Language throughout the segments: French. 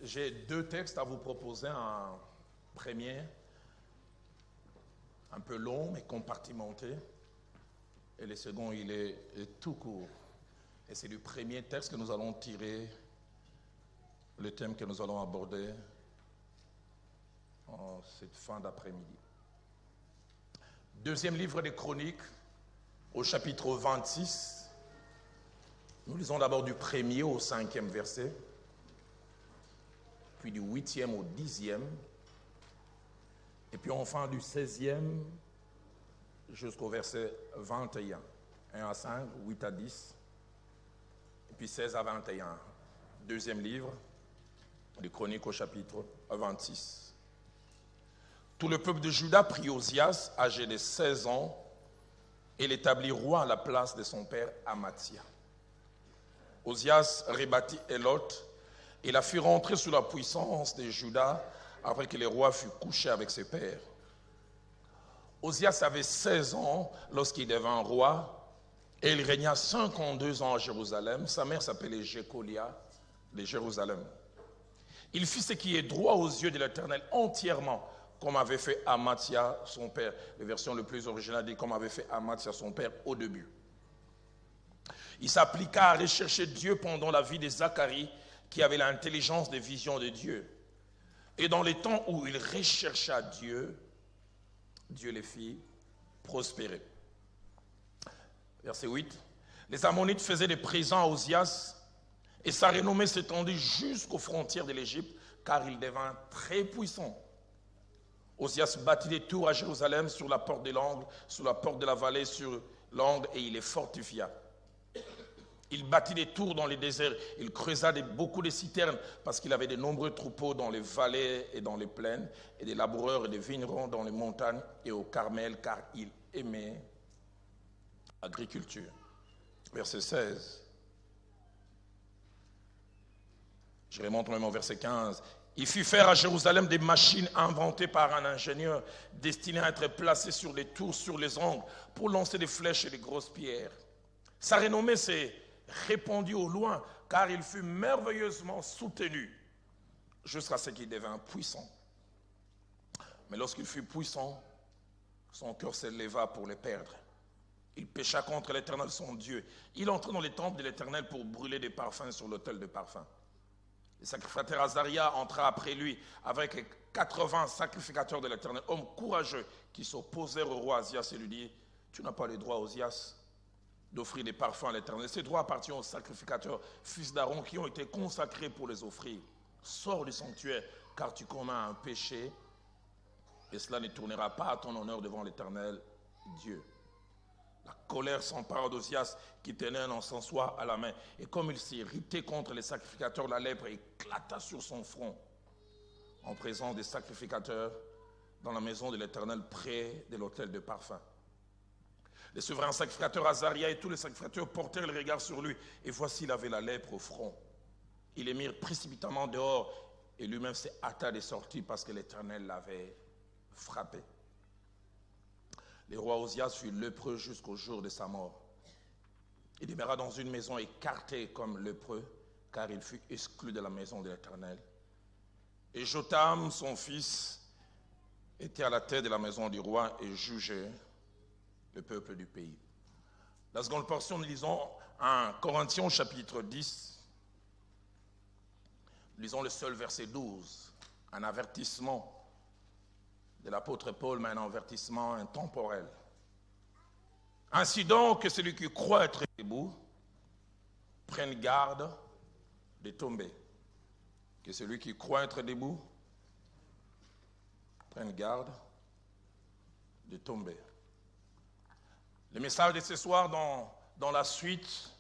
J'ai deux textes à vous proposer. Un premier, un peu long mais compartimenté. Et le second, il est tout court. Et c'est du premier texte que nous allons tirer le thème que nous allons aborder en cette fin d'après-midi. Deuxième livre des Chroniques, au chapitre 26. Nous lisons d'abord du 1er au 5e verset, puis du 8e au 10e, et puis enfin du 16e jusqu'au verset 21. 1 à 5, 8 à 10, et puis 16 à 21. Deuxième livre des Chroniques au chapitre 26. Tout le peuple de Juda prit Osias, âgé de 16 ans, et l'établit roi à la place de son père Amathia. Osias rebâtit Élot et la fit rentrer sous la puissance de Juda après que le roi fut couché avec ses pères. Osias avait 16 ans lorsqu'il devint roi et il régna 52 ans à Jérusalem. Sa mère s'appelait Jécolia de Jérusalem. Il fit ce qui est droit aux yeux de l'Éternel entièrement, comme avait fait Amathia son père. La version le plus originale dit comme avait fait Amathia son père au début. Il s'appliqua à rechercher Dieu pendant la vie de Zacharie, qui avait l'intelligence des visions de Dieu. Et dans les temps où il rechercha Dieu, Dieu les fit prospérer. Verset 8. Les Ammonites faisaient des présents à Osias, et sa renommée s'étendit jusqu'aux frontières de l'Égypte, car il devint très puissant. Osias bâtit des tours à Jérusalem sur la porte de l'angle, sur la porte de la vallée, sur l'angle, et il les fortifia. Il bâtit des tours dans les déserts, il creusa beaucoup de citernes parce qu'il avait de nombreux troupeaux dans les vallées et dans les plaines, et des laboureurs et des vignerons dans les montagnes et au Carmel, car il aimait l'agriculture. Verset 16. Je remonte même au verset 15. Il fit faire à Jérusalem des machines inventées par un ingénieur destinées à être placées sur les tours, sur les angles, pour lancer des flèches et des grosses pierres. Sa renommée s'est répandue au loin, car il fut merveilleusement soutenu jusqu'à ce qu'il devint puissant. Mais lorsqu'il fut puissant, son cœur s'éleva pour le perdre. Il pécha contre l'Éternel son Dieu. Il entra dans les temples de l'Éternel pour brûler des parfums sur l'autel de parfums. Le sacrificateur Azaria entra après lui avec 80 sacrificateurs de l'Éternel, hommes courageux qui s'opposèrent au roi Osias et lui dit: tu n'as pas le droit, Osias, d'offrir des parfums à l'Éternel. Ces droits appartiennent aux sacrificateurs, fils d'Aaron, qui ont été consacrés pour les offrir. Sors du sanctuaire, car tu commets un péché, et cela ne tournera pas à ton honneur devant l'Éternel Dieu. La colère s'empara d'Osias, qui tenait un encensoir à la main. Et comme il s'est irrité contre les sacrificateurs, la lèpre éclata sur son front, en présence des sacrificateurs, dans la maison de l'Éternel, près de l'autel de parfum. Les souverains sacrificateurs Azaria et tous les sacrificateurs portèrent le regard sur lui, et voici, il avait la lèpre au front. Ils les mirent précipitamment dehors, et lui-même s'est hâta de sortir parce que l'Éternel l'avait frappé. Le roi Osias fut lépreux jusqu'au jour de sa mort. Il demeura dans une maison écartée comme lépreux, car il fut exclu de la maison de l'Éternel. Et Jotham, son fils, était à la tête de la maison du roi et jugeait le peuple du pays. La seconde portion, nous lisons 1 Corinthiens chapitre 10. Nous lisons le seul verset 12. Un avertissement de l'apôtre Paul, mais un avertissement intemporel. Ainsi donc, que celui qui croit être debout prenne garde de tomber. Que celui qui croit être debout prenne garde de tomber. Le message de ce soir, dans la suite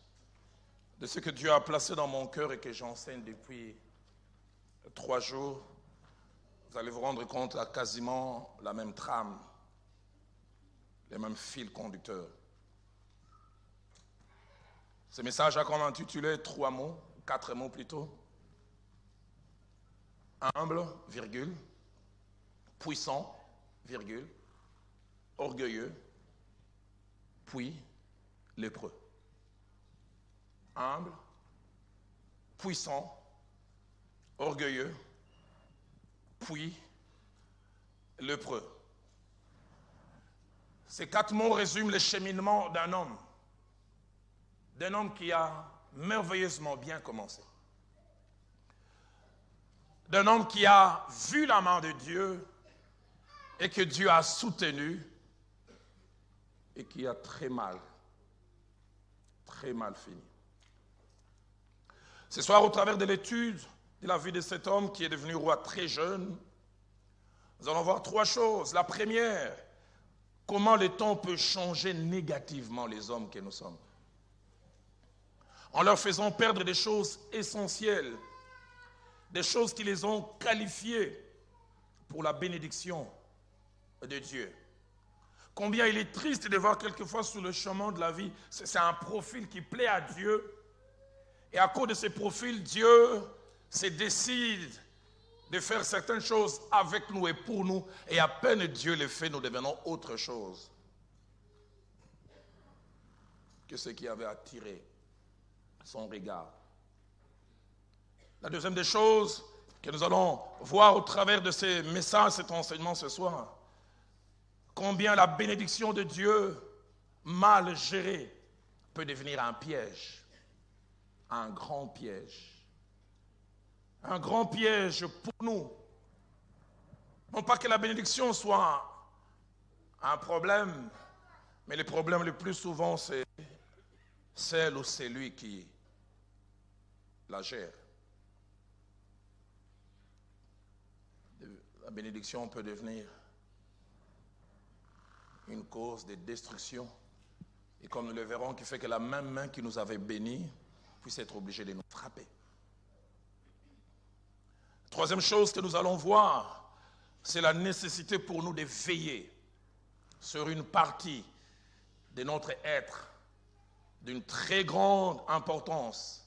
de ce que Dieu a placé dans mon cœur et que j'enseigne depuis 3 jours, vous allez vous rendre compte à quasiment la même trame, les mêmes fils conducteurs. Ce message a comme intitulé 3 mots, 4 mots plutôt. Humble, virgule, puissant, virgule, orgueilleux, puis lépreux. Humble, puissant, orgueilleux, puis lépreux. Ces 4 mots résument le cheminement d'un homme qui a merveilleusement bien commencé. D'un homme qui a vu la main de Dieu et que Dieu a soutenu et qui a très mal fini. Ce soir, au travers de l'étude de la vie de cet homme qui est devenu roi très jeune, nous allons voir 3 choses. La première, comment le temps peut changer négativement les hommes que nous sommes, en leur faisant perdre des choses essentielles, des choses qui les ont qualifiés pour la bénédiction de Dieu. Combien il est triste de voir quelquefois sur le chemin de la vie, c'est un profil qui plaît à Dieu, et à cause de ce profil, Dieu se décide de faire certaines choses avec nous et pour nous, et à peine Dieu le fait, nous devenons autre chose que ce qui avait attiré son regard. La deuxième des choses que nous allons voir au travers de ces messages, cet enseignement ce soir, combien la bénédiction de Dieu mal gérée peut devenir un piège, un grand piège. Un grand piège pour nous. Non pas que la bénédiction soit un problème, mais le problème le plus souvent, c'est celle ou celui qui la gère. La bénédiction peut devenir une cause de destruction. Et comme nous le verrons, qui fait que la même main qui nous avait bénis puisse être obligée de nous frapper. Troisième chose que nous allons voir, c'est la nécessité pour nous de veiller sur une partie de notre être d'une très grande importance.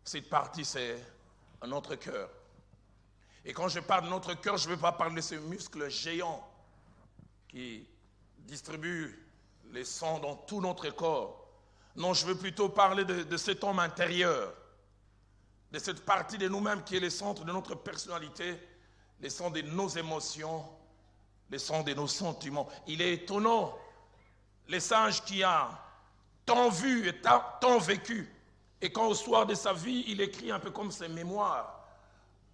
Cette partie, c'est notre cœur. Et quand je parle de notre cœur, je ne veux pas parler de ce muscle géant qui distribue les sang dans tout notre corps. Non, je veux plutôt parler de cet homme intérieur, de cette partie de nous-mêmes qui est le centre de notre personnalité, le centre de nos émotions, le centre de nos sentiments. Il est étonnant, le sage qui a tant vu et tant vécu, et quand au soir de sa vie, il écrit un peu comme ses mémoires.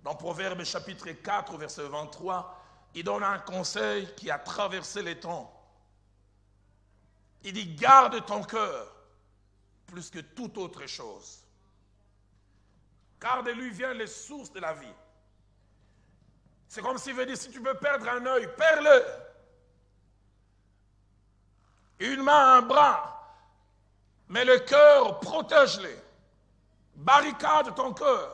Dans Proverbes chapitre 4, verset 23, il donne un conseil qui a traversé les temps. Il dit, garde ton cœur plus que toute autre chose. Car de lui viennent les sources de la vie. C'est comme s'il veut dire, si tu veux perdre un œil, perds-le. Une main, un bras, mais le cœur, protège-les. Barricade ton cœur.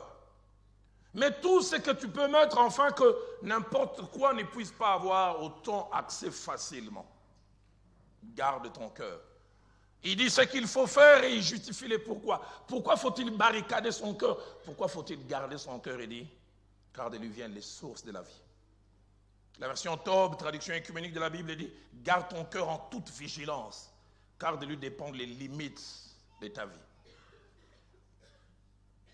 Mais tout ce que tu peux mettre, afin que n'importe quoi ne puisse pas avoir autant accès facilement. Garde ton cœur. Il dit ce qu'il faut faire et il justifie les pourquoi. Pourquoi faut-il barricader son cœur? Pourquoi faut-il garder son cœur? Il dit, car de lui viennent les sources de la vie. La version Tob, traduction écuménique de la Bible, dit, garde ton cœur en toute vigilance, car de lui dépendent les limites de ta vie.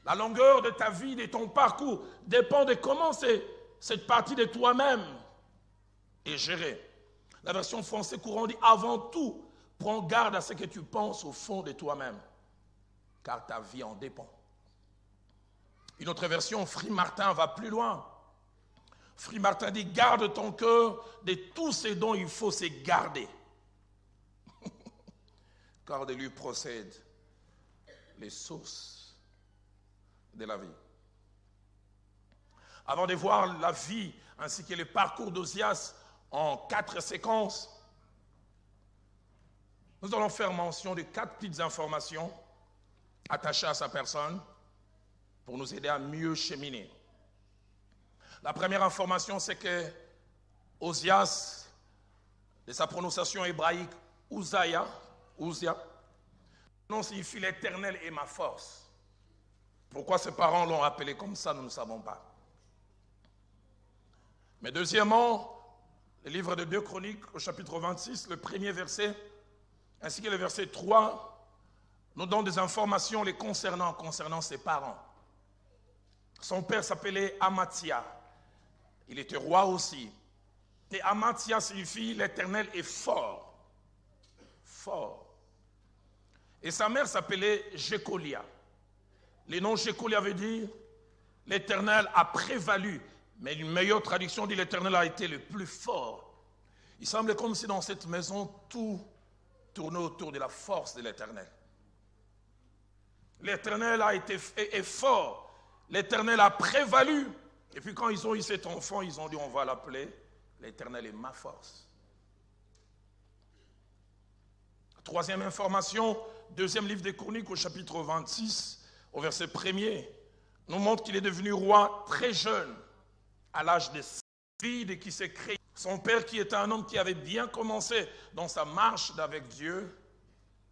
La longueur de ta vie, de ton parcours, dépend de comment cette partie de toi-même est gérée. La version français courant dit, avant tout, prends garde à ce que tu penses au fond de toi-même, car ta vie en dépend. Une autre version, Free Martin, va plus loin. Free Martin dit, garde ton cœur de tout ce dont il faut se garder, car de lui procèdent les sources de la vie. Avant de voir la vie ainsi que le parcours d'Ozias en 4 séquences, nous allons faire mention de 4 petites informations attachées à sa personne pour nous aider à mieux cheminer. La première information, c'est que Ozias, de sa prononciation hébraïque Uzia, non, signifie l'Éternel est ma force. Pourquoi ses parents l'ont appelé comme ça, nous ne savons pas. Mais deuxièmement, le livre de 2 Chroniques, au chapitre 26, le premier verset, ainsi que le verset 3, nous donne des informations les concernant ses parents. Son père s'appelait Amathia. Il était roi aussi. Et Amathia signifie l'Éternel est fort. Fort. Et sa mère s'appelait Jécolia. Le nom Jécolia veut dire l'Éternel a prévalu. Mais une meilleure traduction dit l'Éternel a été le plus fort. Il semble comme si dans cette maison, tout tournait autour de la force de l'Éternel. L'Éternel est fort. L'Éternel a prévalu. Et puis quand ils ont eu cet enfant, ils ont dit on va l'appeler l'Éternel est ma force. Troisième information, deuxième livre des Chroniques au chapitre 26, au verset 1er, nous montre qu'il est devenu roi très jeune, à l'âge de 6 ans, et qui s'est créé. Son père, qui était un homme qui avait bien commencé dans sa marche avec Dieu,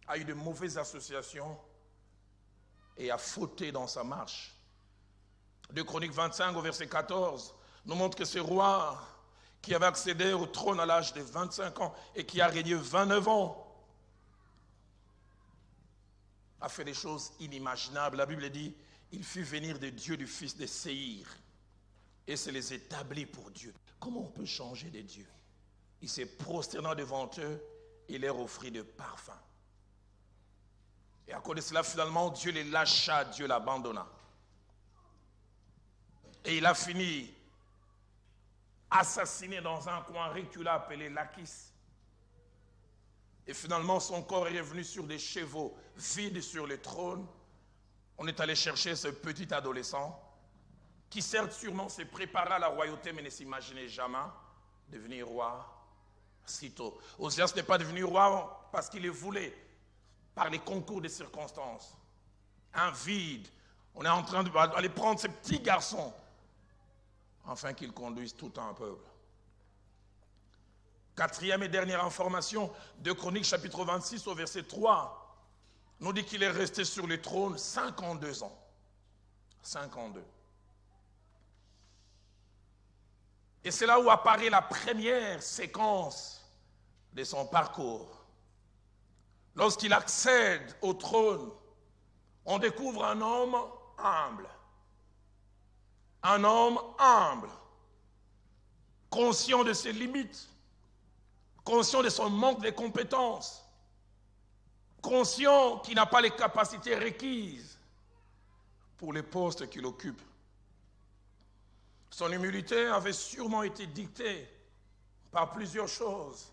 a eu de mauvaises associations et a fauté dans sa marche. De Chroniques 25 au verset 14 nous montre que ce roi qui avait accédé au trône à l'âge de 25 ans et qui a régné 29 ans a fait des choses inimaginables. La Bible dit, il fit venir de Dieu du fils de Séhir et se les établit pour Dieu. Comment on peut changer de Dieu? Il s'est prosterné devant eux et leur offrit de parfums. Et à cause de cela, finalement, Dieu les lâcha, Dieu l'abandonna. Et il a fini assassiné dans un coin reculé appelé Lachis. Et finalement, son corps est revenu sur des chevaux vides sur le trône. On est allé chercher ce petit adolescent qui certes sûrement s'est préparé à la royauté, mais ne s'imaginait jamais devenir roi si tôt. Osias n'est pas devenu roi parce qu'il le voulait, par les concours des circonstances. Un vide. On est en train d'aller prendre ces petits garçons afin qu'ils conduisent tout un peuple. Quatrième et dernière information, de Chroniques chapitre 26 au verset 3, nous dit qu'il est resté sur le trône 52 ans. 52. Et c'est là où apparaît la première séquence de son parcours. Lorsqu'il accède au trône, on découvre un homme humble. Un homme humble, conscient de ses limites, conscient de son manque de compétences, conscient qu'il n'a pas les capacités requises pour les postes qu'il occupe. Son humilité avait sûrement été dictée par plusieurs choses.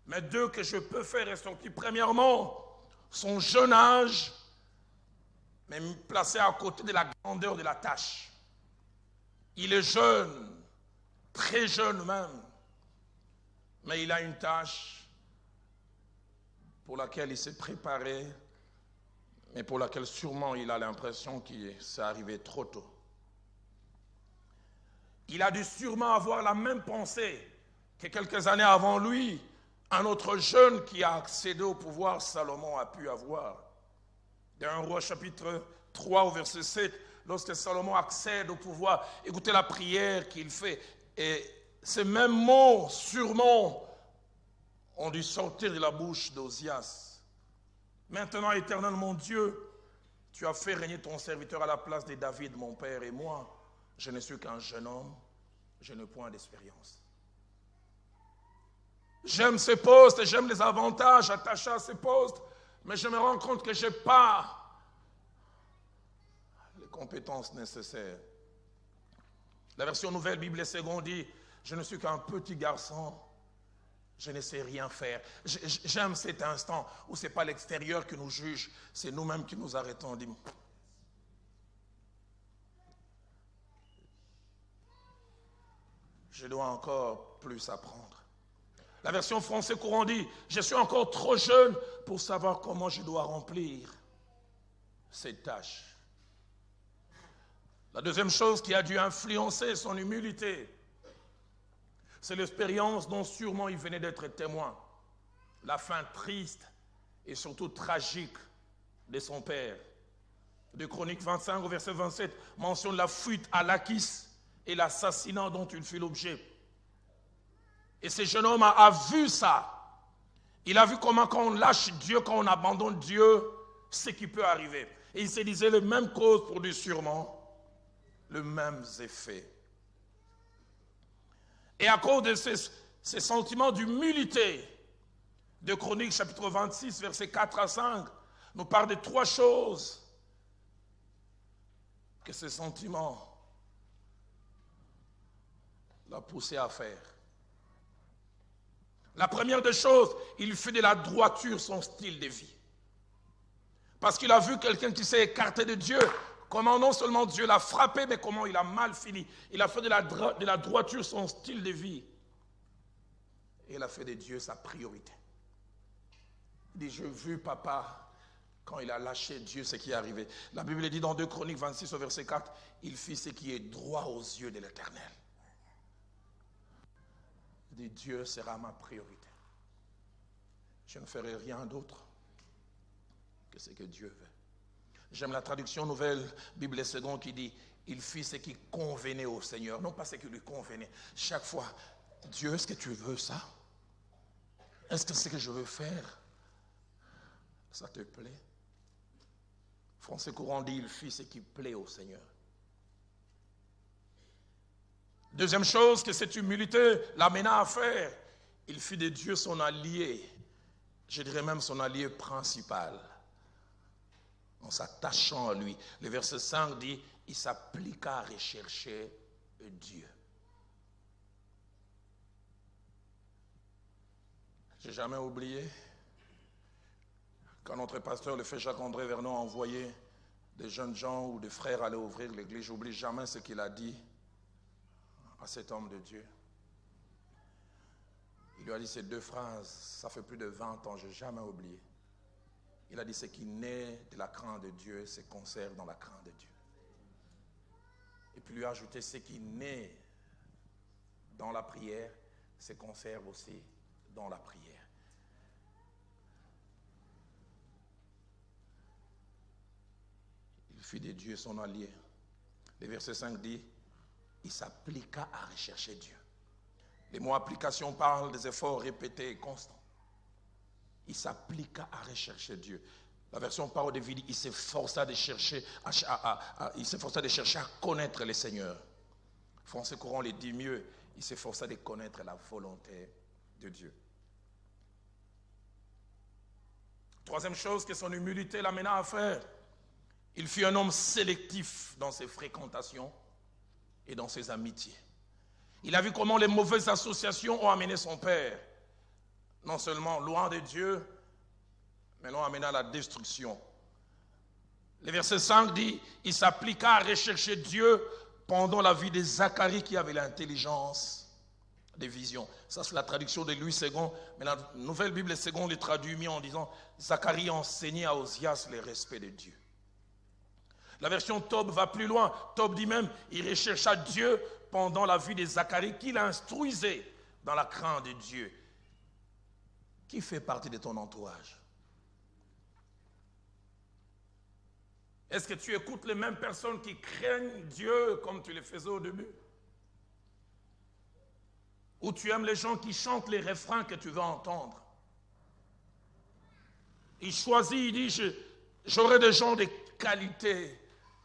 Mais deux que je peux faire ressortir. Premièrement, son jeune âge, mais placé à côté de la grandeur de la tâche. Il est jeune, très jeune même, mais il a une tâche pour laquelle il s'est préparé, mais pour laquelle sûrement il a l'impression qu'il s'est arrivé trop tôt. Il a dû sûrement avoir la même pensée que quelques années avant lui, un autre jeune qui a accédé au pouvoir, Salomon a pu avoir. Dans 1 Roi chapitre 3 au verset 7, lorsque Salomon accède au pouvoir, écoutez la prière qu'il fait. Et ces mêmes mots, sûrement, ont dû sortir de la bouche d'Osias. Maintenant, Éternel, mon Dieu, tu as fait régner ton serviteur à la place de David, mon père, et moi, je ne suis qu'un jeune homme, je n'ai point d'expérience. J'aime ces postes, j'aime les avantages attachés à ces postes, mais je me rends compte que je n'ai pas les compétences nécessaires. La version nouvelle Bible seconde dit, je ne suis qu'un petit garçon, je ne sais rien faire. J'aime cet instant où ce n'est pas l'extérieur qui nous juge, c'est nous-mêmes qui nous arrêtons. On dit, je dois encore plus apprendre. La version française courant dit, je suis encore trop jeune pour savoir comment je dois remplir cette tâche. La deuxième chose qui a dû influencer son humilité, c'est l'expérience dont sûrement il venait d'être témoin. La fin triste et surtout tragique de son père. De Chroniques 25 au verset 27 mentionne la fuite à Lachis et l'assassinat dont il fut l'objet. Et ce jeune homme a vu ça. Il a vu comment quand on lâche Dieu, quand on abandonne Dieu, ce qui peut arriver. Et il se disait, les mêmes causes produisent sûrement les mêmes effets. Et à cause de ces sentiments d'humilité, de Chroniques chapitre 26, versets 4 à 5, nous parle de 3 choses que ces sentiments l'ont poussé à faire. La première des choses, il fait de la droiture son style de vie. Parce qu'il a vu quelqu'un qui s'est écarté de Dieu, comment non seulement Dieu l'a frappé, mais comment il a mal fini. Il a fait de la droiture son style de vie. Et il a fait de Dieu sa priorité. Il dit, j'ai vu papa, quand il a lâché Dieu, ce qui est arrivé. La Bible dit dans 2 Chroniques 26 au verset 4, il fit ce qui est droit aux yeux de l'Éternel. Il dit, Dieu sera ma priorité. Je ne ferai rien d'autre que ce que Dieu veut. J'aime la traduction nouvelle, Bible seconde, qui dit, il fit ce qui convenait au Seigneur, non pas ce qui lui convenait. Chaque fois, Dieu, est-ce que tu veux ça? Est-ce que c'est ce que je veux faire? Ça te plaît? Français courant dit, il fit ce qui plaît au Seigneur. Deuxième chose que cette humilité l'amena à faire, il fit de Dieu son allié, je dirais même son allié principal, en s'attachant à lui. Le verset 5 dit, il s'appliqua à rechercher Dieu. Je n'ai jamais oublié, quand notre pasteur, le frère Jacques-André Vernon, a envoyé des jeunes gens ou des frères aller ouvrir l'église, je n'oublie jamais ce qu'il a dit à cet homme de Dieu. Il lui a dit ces 2 phrases, ça fait plus de 20 ans, je n'ai jamais oublié. Il a dit, ce qui naît de la crainte de Dieu se conserve dans la crainte de Dieu. Et puis lui a ajouté, ce qui naît dans la prière se conserve aussi dans la prière. Il fit de Dieu son allié. Le verset 5 dit, il s'appliqua à rechercher Dieu. Les mots application parlent des efforts répétés et constants. Il s'appliqua à rechercher Dieu. La version parole de vie dit, il s'efforça de chercher à connaître le Seigneur. Français courant le dit mieux, il s'efforça de connaître la volonté de Dieu. Troisième chose que son humilité l'amena à faire, il fut un homme sélectif dans ses fréquentations et dans ses amitiés. Il a vu comment les mauvaises associations ont amené son père, non seulement loin de Dieu, mais l'ont amené à la destruction. Le verset 5 dit, il s'appliqua à rechercher Dieu pendant la vie de Zacharie qui avait l'intelligence des visions. Ça c'est la traduction de Louis II, mais la nouvelle Bible seconde le traduit mieux en disant, Zacharie enseignait à Osias le respect de Dieu. La version Tob va plus loin. Tob dit même, il rechercha Dieu pendant la vie de Zacharie, qu'il instruisait dans la crainte de Dieu. Qui fait partie de ton entourage? Est-ce que tu écoutes les mêmes personnes qui craignent Dieu comme tu le faisais au début? Ou tu aimes les gens qui chantent les refrains que tu veux entendre? Il choisit, il dit, j'aurai des gens de qualité,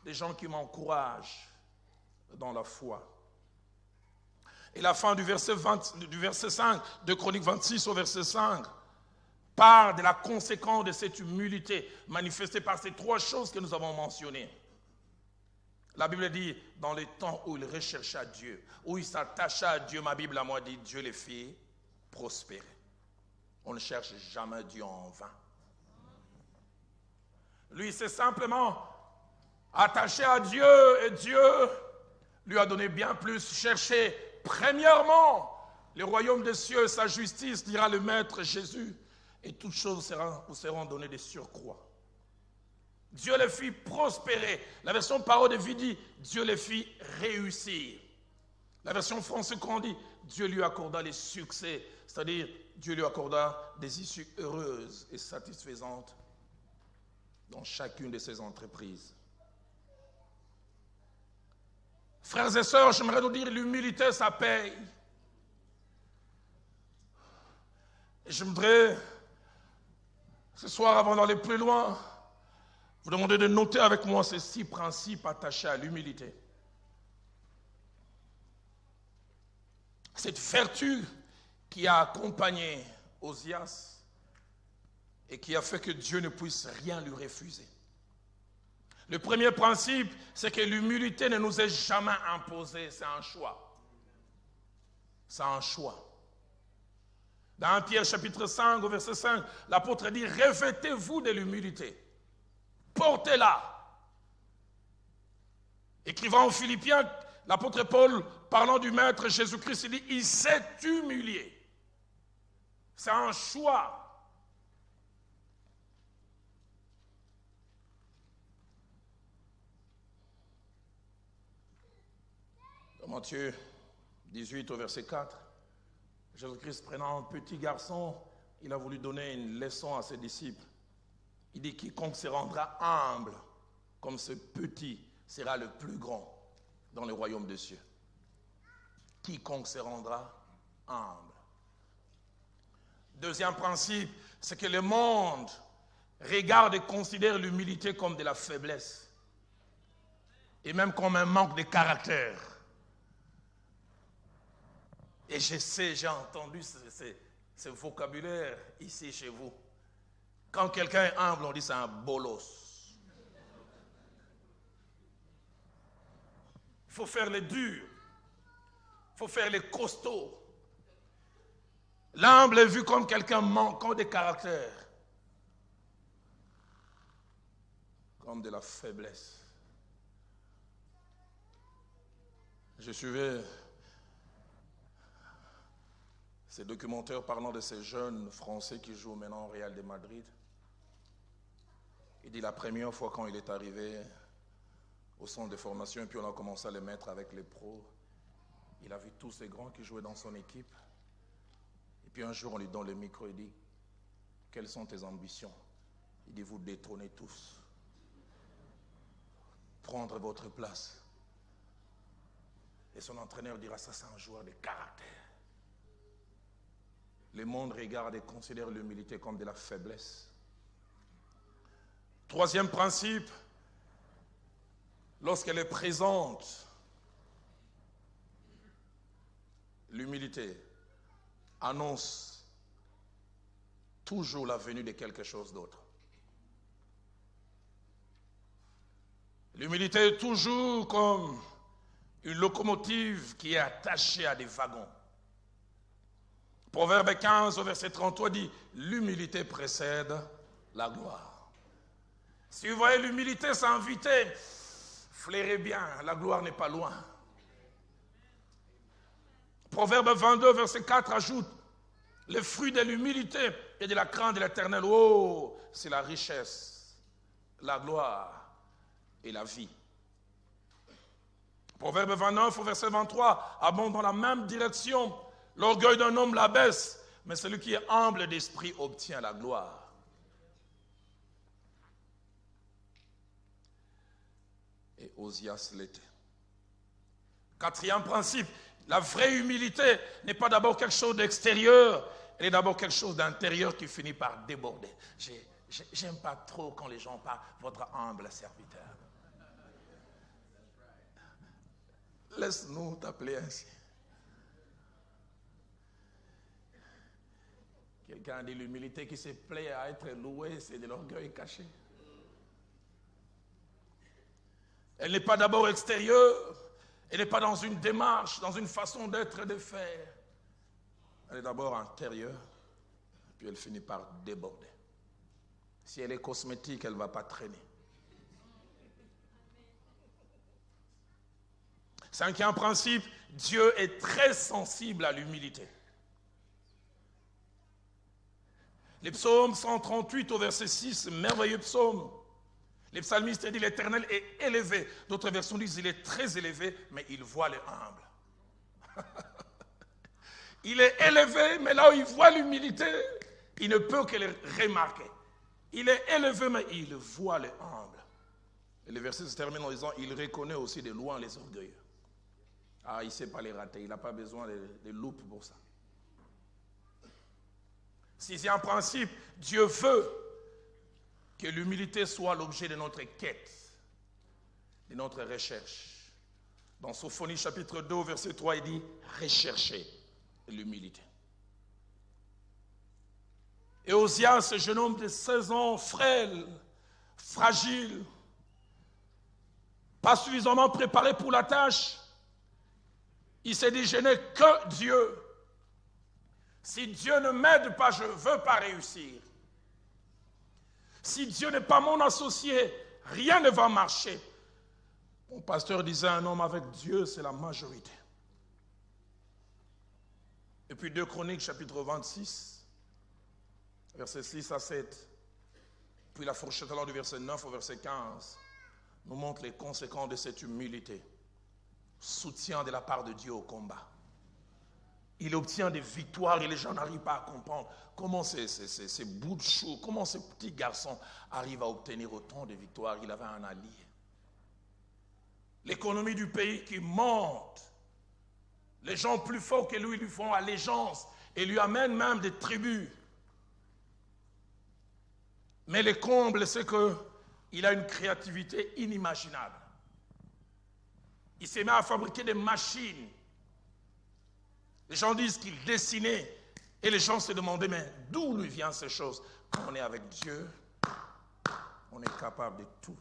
des gens qui m'encouragent dans la foi. Et la fin du verset 5 de Chronique 26 au verset 5 parle de la conséquence de cette humilité manifestée par ces 3 choses que nous avons mentionnées. La Bible dit, dans les temps où il rechercha Dieu, où il s'attacha à Dieu, ma Bible à moi dit, Dieu les fit prospérer. On ne cherche jamais Dieu en vain. Lui, c'est simplement attaché à Dieu et Dieu lui a donné bien plus. Chercher premièrement le royaume des cieux et sa justice, dira le Maître Jésus, et toutes choses vous seront données de surcroît. Dieu les fit prospérer. La version parole de vie dit, Dieu les fit réussir. La version français qu'on dit, Dieu lui accorda les succès, c'est-à-dire Dieu lui accorda des issues heureuses et satisfaisantes dans chacune de ses entreprises. Frères et sœurs, j'aimerais nous dire, l'humilité, ça paye. Et je voudrais, ce soir, avant d'aller plus loin, vous demander de noter avec moi ces 6 principes attachés à l'humilité. cette vertu qui a accompagné Osias et qui a fait que Dieu ne puisse rien lui refuser. Le premier principe, c'est que l'humilité ne nous est jamais imposée, c'est un choix. C'est un choix. Dans 1 Pierre chapitre 5, au verset 5, l'apôtre dit, revêtez-vous de l'humilité, portez-la. Écrivant aux Philippiens, l'apôtre Paul, parlant du Maître Jésus-Christ, il dit, il s'est humilié. C'est un choix. Dans Matthieu 18 au verset 4, Jésus-Christ prenant un petit garçon, il a voulu donner une leçon à ses disciples. Il dit, quiconque se rendra humble comme ce petit sera le plus grand dans le royaume des cieux. Quiconque se rendra humble. Deuxième principe, c'est que le monde regarde et considère l'humilité comme de la faiblesse et même comme un manque de caractère. Et je sais, j'ai entendu ce vocabulaire ici chez vous. Quand quelqu'un est humble, on dit c'est un bolos. Il faut faire les durs. Il faut faire les costauds. L'humble est vu comme quelqu'un manquant de caractère. Comme de la faiblesse. Je suivais ces documentaires parlant de ces jeunes Français qui jouent maintenant au Real de Madrid. Il dit la première fois quand il est arrivé au centre de formation et puis on a commencé à les mettre avec les pros, il a vu tous ces grands qui jouaient dans son équipe. Et puis un jour on lui donne le micro et dit, quelles sont tes ambitions? Il dit, vous détrônez tous. Prendre votre place. Et son entraîneur dira, ça c'est un joueur de caractère. Le monde regarde et considère l'humilité comme de la faiblesse. Troisième principe, lorsqu'elle est présente, l'humilité annonce toujours la venue de quelque chose d'autre. L'humilité est toujours comme une locomotive qui est attachée à des wagons. Proverbe 15 au verset 33 dit, l'humilité précède la gloire. Si vous voyez l'humilité s'inviter, flairez bien, la gloire n'est pas loin. Proverbe 22 verset 4 ajoute, le fruit de l'humilité et de la crainte de l'Éternel, oh, c'est la richesse, la gloire et la vie. Proverbe 29 au verset 23 abonde dans la même direction. L'orgueil d'un homme l'abaisse, mais celui qui est humble d'esprit obtient la gloire. Et Osias l'était. Quatrième principe, la vraie humilité n'est pas d'abord quelque chose d'extérieur, elle est d'abord quelque chose d'intérieur qui finit par déborder. J'aime pas trop quand les gens parlent votre humble serviteur. Laisse-nous t'appeler ainsi. Quelqu'un dit l'humilité qui se plaît à être louée, c'est de l'orgueil caché. Elle n'est pas d'abord extérieure, elle n'est pas dans une démarche, dans une façon d'être et de faire. Elle est d'abord intérieure, puis elle finit par déborder. Si elle est cosmétique, elle ne va pas traîner. Cinquième principe, Dieu est très sensible à l'humilité. Les psaumes 138 au verset 6, merveilleux psaume. Les psalmistes disent l'Éternel est élevé. D'autres versions disent il est très élevé, mais il voit les humbles. Il est élevé, mais là où il voit l'humilité, il ne peut que le remarquer. Il est élevé, mais il voit les humbles. Et le verset se termine en disant il reconnaît aussi de loin les orgueilleux. Ah, il ne sait pas les rater, il n'a pas besoin de loupe pour ça. Sixième principe, Dieu veut que l'humilité soit l'objet de notre quête, de notre recherche. Dans Sophonie chapitre 2, verset 3, il dit « Recherchez l'humilité. Et Osias, ce jeune homme de 16 ans, frêle, fragile, pas suffisamment préparé pour la tâche, il s'est dit, je n'ai que Dieu. Si Dieu ne m'aide pas, je ne veux pas réussir. Si Dieu n'est pas mon associé, rien ne va marcher. Mon pasteur disait, un homme avec Dieu, c'est la majorité. Et puis 2 Chroniques, chapitre 26, versets 6 à 7. Puis la fourchette alors du verset 9 au verset 15 nous montre les conséquences de cette humilité. Soutien de la part de Dieu au combat. Il obtient des victoires et les gens n'arrivent pas à comprendre comment ces bouts de chou, comment ce petit garçon arrive à obtenir autant de victoires. Il avait un allié. L'économie du pays qui monte. Les gens plus forts que lui font allégeance et lui amènent même des tribus. Mais le comble, c'est qu'il a une créativité inimaginable. Il s'est mis à fabriquer des machines. Les gens disent qu'il dessinait et les gens se demandaient, mais d'où lui viennent ces choses? Quand on est avec Dieu, on est capable de tout.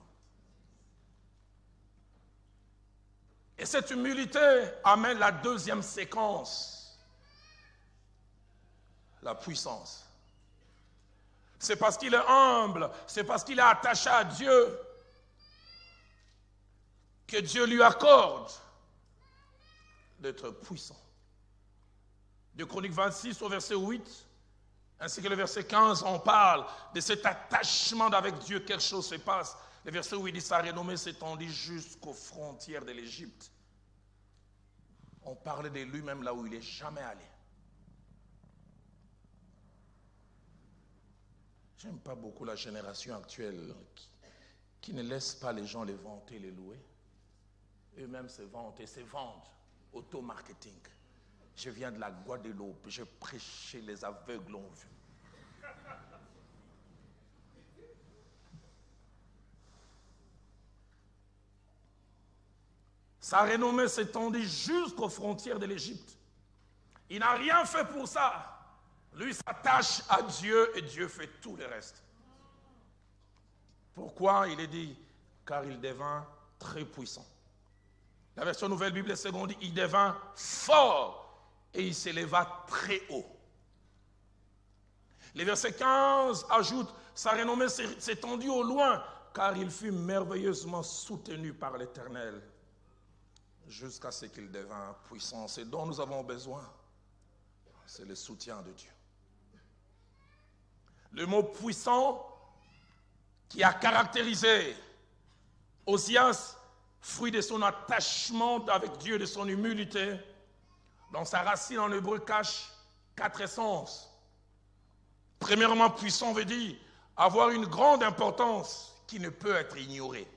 Et cette humilité amène la deuxième séquence, la puissance. C'est parce qu'il est humble, c'est parce qu'il est attaché à Dieu que Dieu lui accorde d'être puissant. De Chroniques 26 au verset 8, ainsi que le verset 15, on parle de cet attachement avec Dieu, quelque chose se passe. Le verset 8 dit, sa renommée s'étendit jusqu'aux frontières de l'Égypte. On parlait de lui-même là où il n'est jamais allé. J'aime pas beaucoup la génération actuelle qui ne laisse pas les gens les vanter, les louer. Eux-mêmes se vantent et se vendent. Auto-marketing. Je viens de la Guadeloupe, je prêchais, les aveugles l'ont vu. Sa renommée s'étendit jusqu'aux frontières de l'Égypte. Il n'a rien fait pour ça. Lui s'attache à Dieu et Dieu fait tout le reste. Pourquoi? Il est dit, car il devint très puissant. La version Nouvelle Bible seconde dit, il devint fort et il s'éleva très haut. Le verset 15 ajoute, sa renommée s'étendit au loin, car il fut merveilleusement soutenu par l'Éternel, jusqu'à ce qu'il devint puissant. Ce dont nous avons besoin, c'est le soutien de Dieu. Le mot puissant qui a caractérisé Osias, fruit de son attachement avec Dieu, de son humilité, dans sa racine en hébreu cache 4 sens. Premièrement, puissant veut dire avoir une grande importance qui ne peut être ignorée.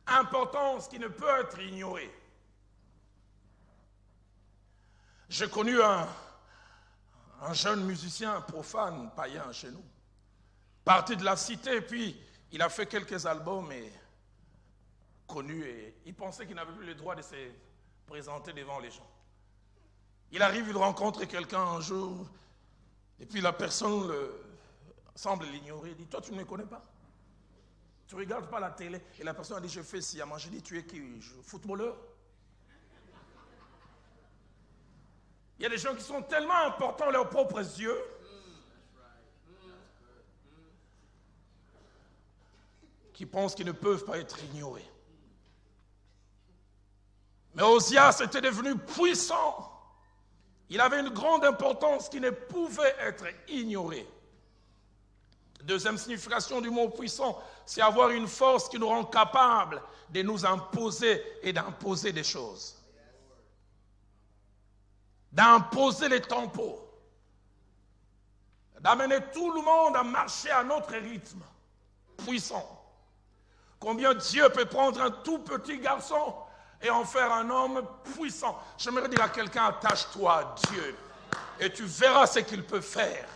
Importance qui ne peut être ignorée. J'ai connu un jeune musicien profane, païen chez nous, parti de la cité, puis il a fait quelques albums et connus et il pensait qu'il n'avait plus le droit de se présenter devant les gens. Il arrive, il rencontre quelqu'un un jour et puis la personne semble l'ignorer. Il dit, toi tu ne me connais pas? Tu ne regardes pas la télé? Et la personne a dit, je fais sciemment. Je dis, tu es qui? Footballeur? Il y a des gens qui sont tellement importants leurs propres yeux qui pensent qu'ils ne peuvent pas être ignorés. Mais Osias était devenu puissant. Il avait une grande importance qui ne pouvait être ignorée. Deuxième signification du mot puissant, c'est avoir une force qui nous rend capables de nous imposer et d'imposer des choses. D'imposer les tempos. D'amener tout le monde à marcher à notre rythme. Puissant. Combien Dieu peut prendre un tout petit garçon et en faire un homme puissant. J'aimerais dire à quelqu'un, attache-toi à Dieu et tu verras ce qu'il peut faire.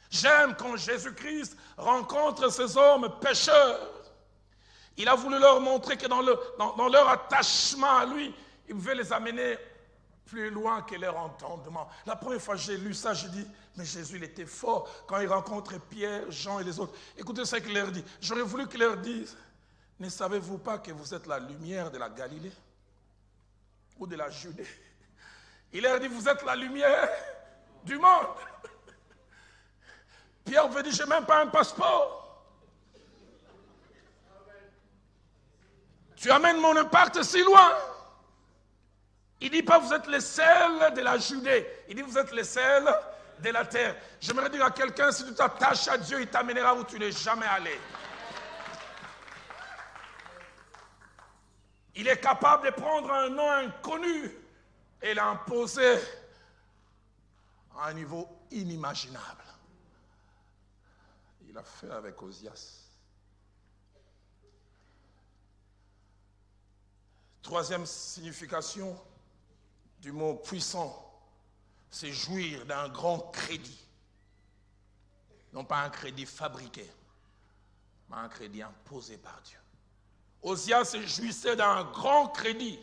J'aime quand Jésus-Christ rencontre ces hommes pécheurs. Il a voulu leur montrer que dans leur attachement à lui, il pouvait les amener plus loin que leur entendement. La première fois que j'ai lu ça, j'ai dit, mais Jésus, il était fort quand il rencontre Pierre, Jean et les autres. Écoutez ce qu'il leur dit. J'aurais voulu qu'il leur dise, ne savez-vous pas que vous êtes la lumière de la Galilée ou de la Judée? Il leur dit, vous êtes la lumière du monde. Pierre veut dire, je n'ai même pas un passeport. Tu amènes mon impact si loin. Il ne dit pas, vous êtes les sels de la Judée. Il dit, vous êtes les sels de la terre. J'aimerais dire à quelqu'un, si tu t'attaches à Dieu, il t'amènera où tu n'es jamais allé. Il est capable de prendre un nom inconnu et l'imposer à un niveau inimaginable. Il a fait avec Osias. Troisième signification du mot puissant, c'est jouir d'un grand crédit. Non pas un crédit fabriqué, mais un crédit imposé par Dieu. Osias jouissait d'un grand crédit.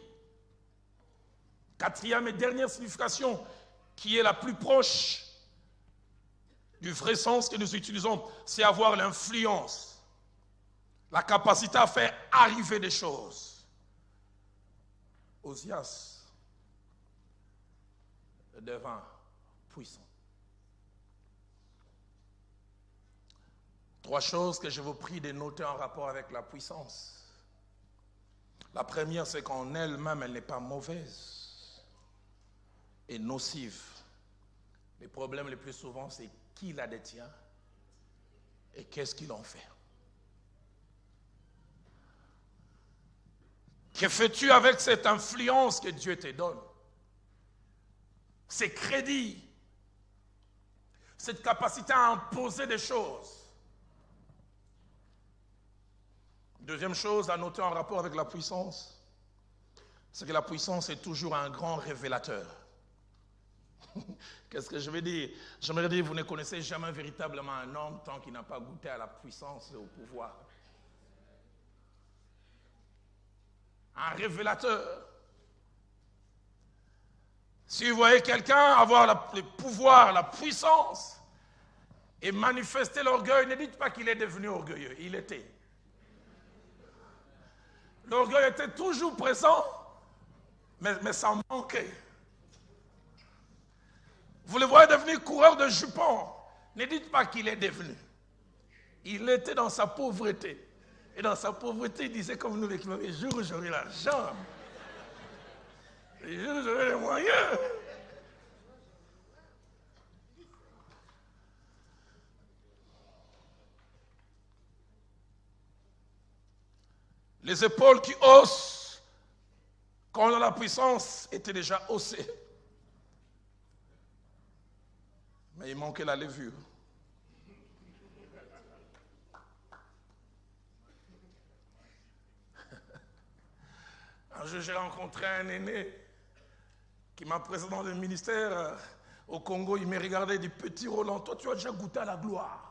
Quatrième et dernière signification, qui est la plus proche du vrai sens que nous utilisons, c'est avoir l'influence, la capacité à faire arriver des choses. Osias devint puissant. Trois choses que je vous prie de noter en rapport avec la puissance. La première, c'est qu'en elle-même, elle n'est pas mauvaise et nocive. Le problème le plus souvent, c'est qui la détient et qu'est-ce qu'il en fait. Que fais-tu avec cette influence que Dieu te donne? Ces crédits, cette capacité à imposer des choses. Deuxième chose à noter en rapport avec la puissance, c'est que la puissance est toujours un grand révélateur. Qu'est-ce que je veux dire? J'aimerais dire, vous ne connaissez jamais véritablement un homme tant qu'il n'a pas goûté à la puissance et au pouvoir. Un révélateur. Si vous voyez quelqu'un avoir le pouvoir, la puissance et manifester l'orgueil, ne dites pas qu'il est devenu orgueilleux, il était. L'orgueil était toujours présent, mais ça manquait. Vous le voyez devenir coureur de jupons, ne dites pas qu'il est devenu. Il était dans sa pauvreté. Et dans sa pauvreté, il disait comme nous les Québécois, les jours où j'aurai l'argent, les jours où j'aurai les moyens. Les épaules qui haussent, quand on a la puissance, étaient déjà haussées. Mais il manquait la levure. Un jour, j'ai rencontré un aîné qui m'a présenté dans le ministère au Congo. Il m'a regardé et dit, petit Roland, toi tu as déjà goûté à la gloire.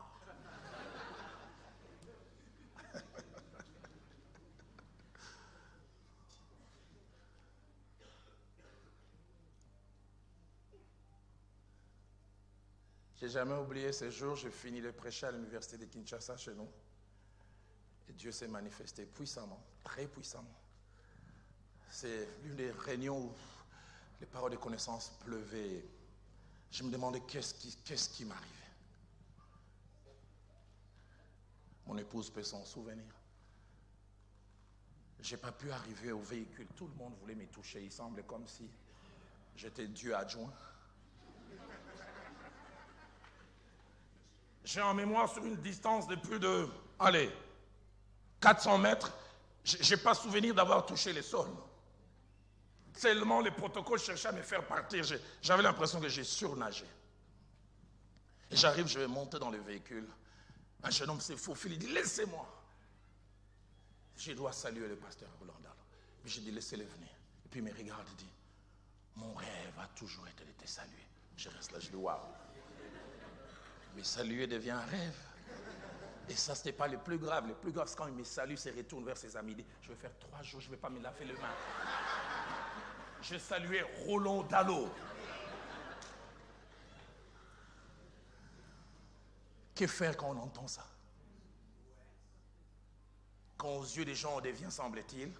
Je n'ai jamais oublié ces jours, j'ai fini de prêcher à l'université de Kinshasa chez nous. Et Dieu s'est manifesté puissamment, très puissamment. C'est l'une des réunions où les paroles de connaissance pleuvaient. Je me demandais qu'est-ce qui m'arrivait. Mon épouse peut s'en souvenir. Je n'ai pas pu arriver au véhicule. Tout le monde voulait me toucher. Il semblait comme si j'étais Dieu adjoint. J'ai en mémoire sur une distance de plus de, 400 mètres, je n'ai pas souvenir d'avoir touché le sol. Tellement les protocoles cherchaient à me faire partir, j'avais l'impression que j'ai surnagé. Et j'arrive, je vais monter dans le véhicule. Un jeune homme s'est faufilé, il dit, laissez-moi. Je dois saluer le pasteur Roland. Puis j'ai dit, laissez-le venir. Et puis il me regarde et dit, mon rêve a toujours été de te saluer. Je reste là, je dis, waouh. Mais saluer devient un rêve. Et ça, ce n'est pas le plus grave. Le plus grave, c'est quand il me salue, il se retourne vers ses amis. Il dit, je vais faire 3 jours, je ne vais pas me laver les mains. Je saluais Roland Dallot. Que faire quand on entend ça? Quand aux yeux des gens on devient, semble-t-il,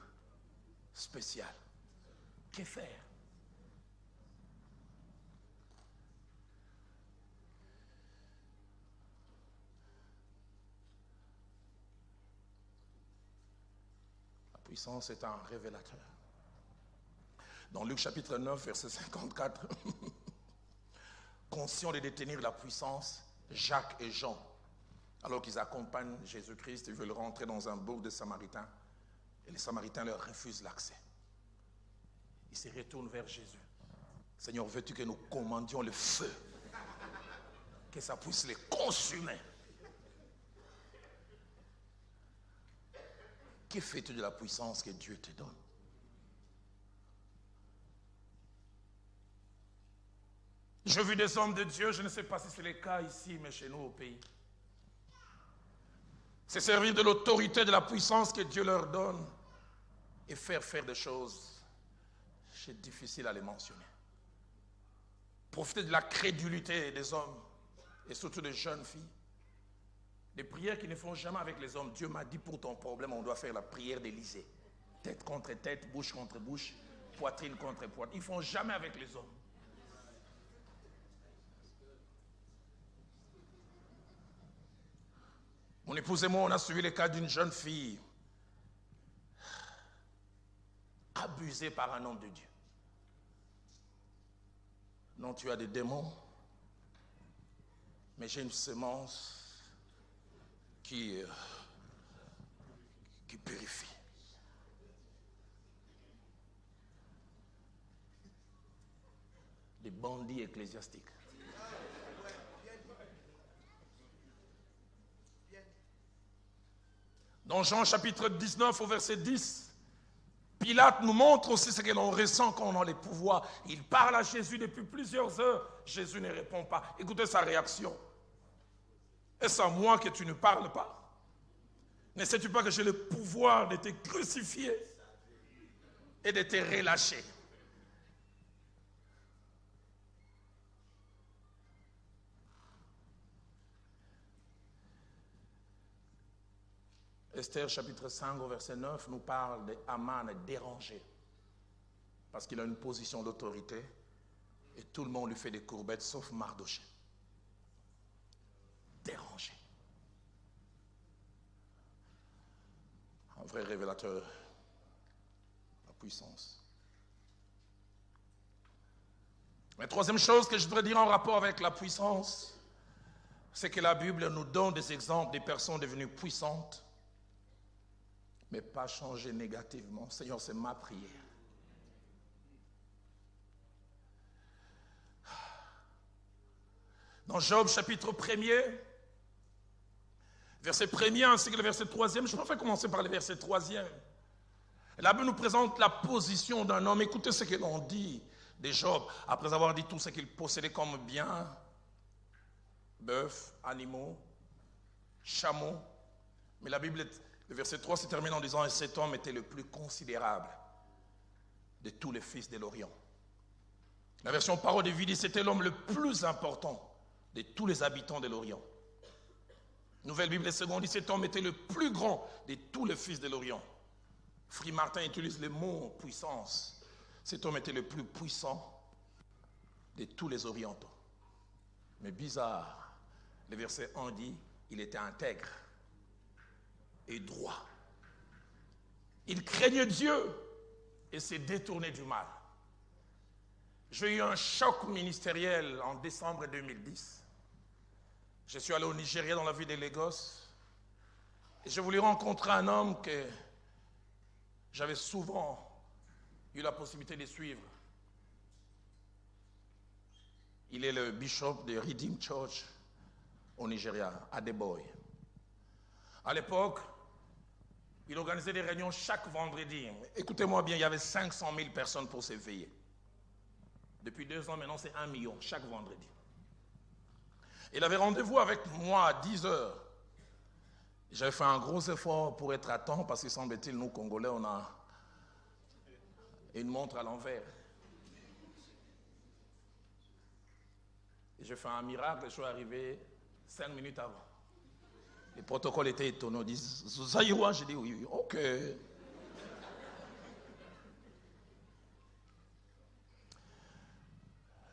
spécial. Que faire? La puissance est un révélateur. Dans Luc chapitre 9, verset 54, conscients de détenir la puissance, Jacques et Jean, alors qu'ils accompagnent Jésus-Christ, ils veulent rentrer dans un bourg de Samaritains, et les Samaritains leur refusent l'accès. Ils se retournent vers Jésus. Seigneur, veux-tu que nous commandions le feu, que ça puisse les consumer? Que fais-tu de la puissance que Dieu te donne? Je vis des hommes de Dieu, je ne sais pas si c'est le cas ici, mais chez nous au pays. C'est servir de l'autorité, de la puissance que Dieu leur donne et faire des choses, c'est difficile à les mentionner. Profiter de la crédulité des hommes et surtout des jeunes filles. Des prières qu'ils ne font jamais avec les hommes. Dieu m'a dit pour ton problème, on doit faire la prière d'Élysée. Tête contre tête, bouche contre bouche, poitrine contre poitrine. Ils ne font jamais avec les hommes. Mon épouse et moi, on a suivi le cas d'une jeune fille abusée par un homme de Dieu. Non, tu as des démons, mais j'ai une semence qui purifie. Des bandits ecclésiastiques. Dans Jean chapitre 19 au verset 10, Pilate nous montre aussi ce que l'on ressent quand on a les pouvoirs. Il parle à Jésus depuis plusieurs heures. Jésus ne répond pas. Écoutez sa réaction. Est-ce à moi que tu ne parles pas? Ne sais-tu pas que j'ai le pouvoir de te crucifier et de te relâcher? Esther chapitre 5 au verset 9 nous parle d'Aman dérangé parce qu'il a une position d'autorité et tout le monde lui fait des courbettes sauf Mardochée. Dérangé. Un vrai révélateur. La puissance. La troisième chose que je voudrais dire en rapport avec la puissance, c'est que la Bible nous donne des exemples des personnes devenues puissantes, mais pas changées négativement. Seigneur, c'est ma prière. Dans Job chapitre 1er, verset 1er ainsi que le verset 3e, je préfère commencer par le verset 3e. La Bible nous présente la position d'un homme. Écoutez ce que l'on dit de Job, après avoir dit tout ce qu'il possédait comme bien, bœuf, animaux, chameaux. Mais la Bible, le verset 3 se termine en disant « Et cet homme était le plus considérable de tous les fils de l'Orient. » La version parole de vie dit « C'était l'homme le plus important de tous les habitants de l'Orient. » Nouvelle Bible seconde dit « Cet homme était le plus grand de tous les fils de l'Orient. » Free Martin utilise le mot puissance. Cet homme était le plus puissant de tous les orientaux. Mais bizarre, le verset 1 dit il était intègre et droit. Il craignait Dieu et s'est détourné du mal. J'ai eu un choc ministériel en décembre 2010. Je suis allé au Nigeria dans la ville de Lagos et je voulais rencontrer un homme que j'avais souvent eu la possibilité de suivre. Il est le bishop de Redeem Church au Nigeria, Adeboye. À l'époque, il organisait des réunions chaque vendredi. Écoutez-moi bien, il y avait 500 000 personnes pour s'éveiller. Depuis 2 ans maintenant, c'est 1 million chaque vendredi. Il avait rendez-vous avec moi à 10 heures. J'avais fait un gros effort pour être à temps parce qu'il semble-t-il, nous Congolais, on a une montre à l'envers. Et je fais un miracle, je suis arrivé 5 minutes avant. Les protocoles étaient étonnants. Ils disent, Zaïroua, j'ai dit oui, ok.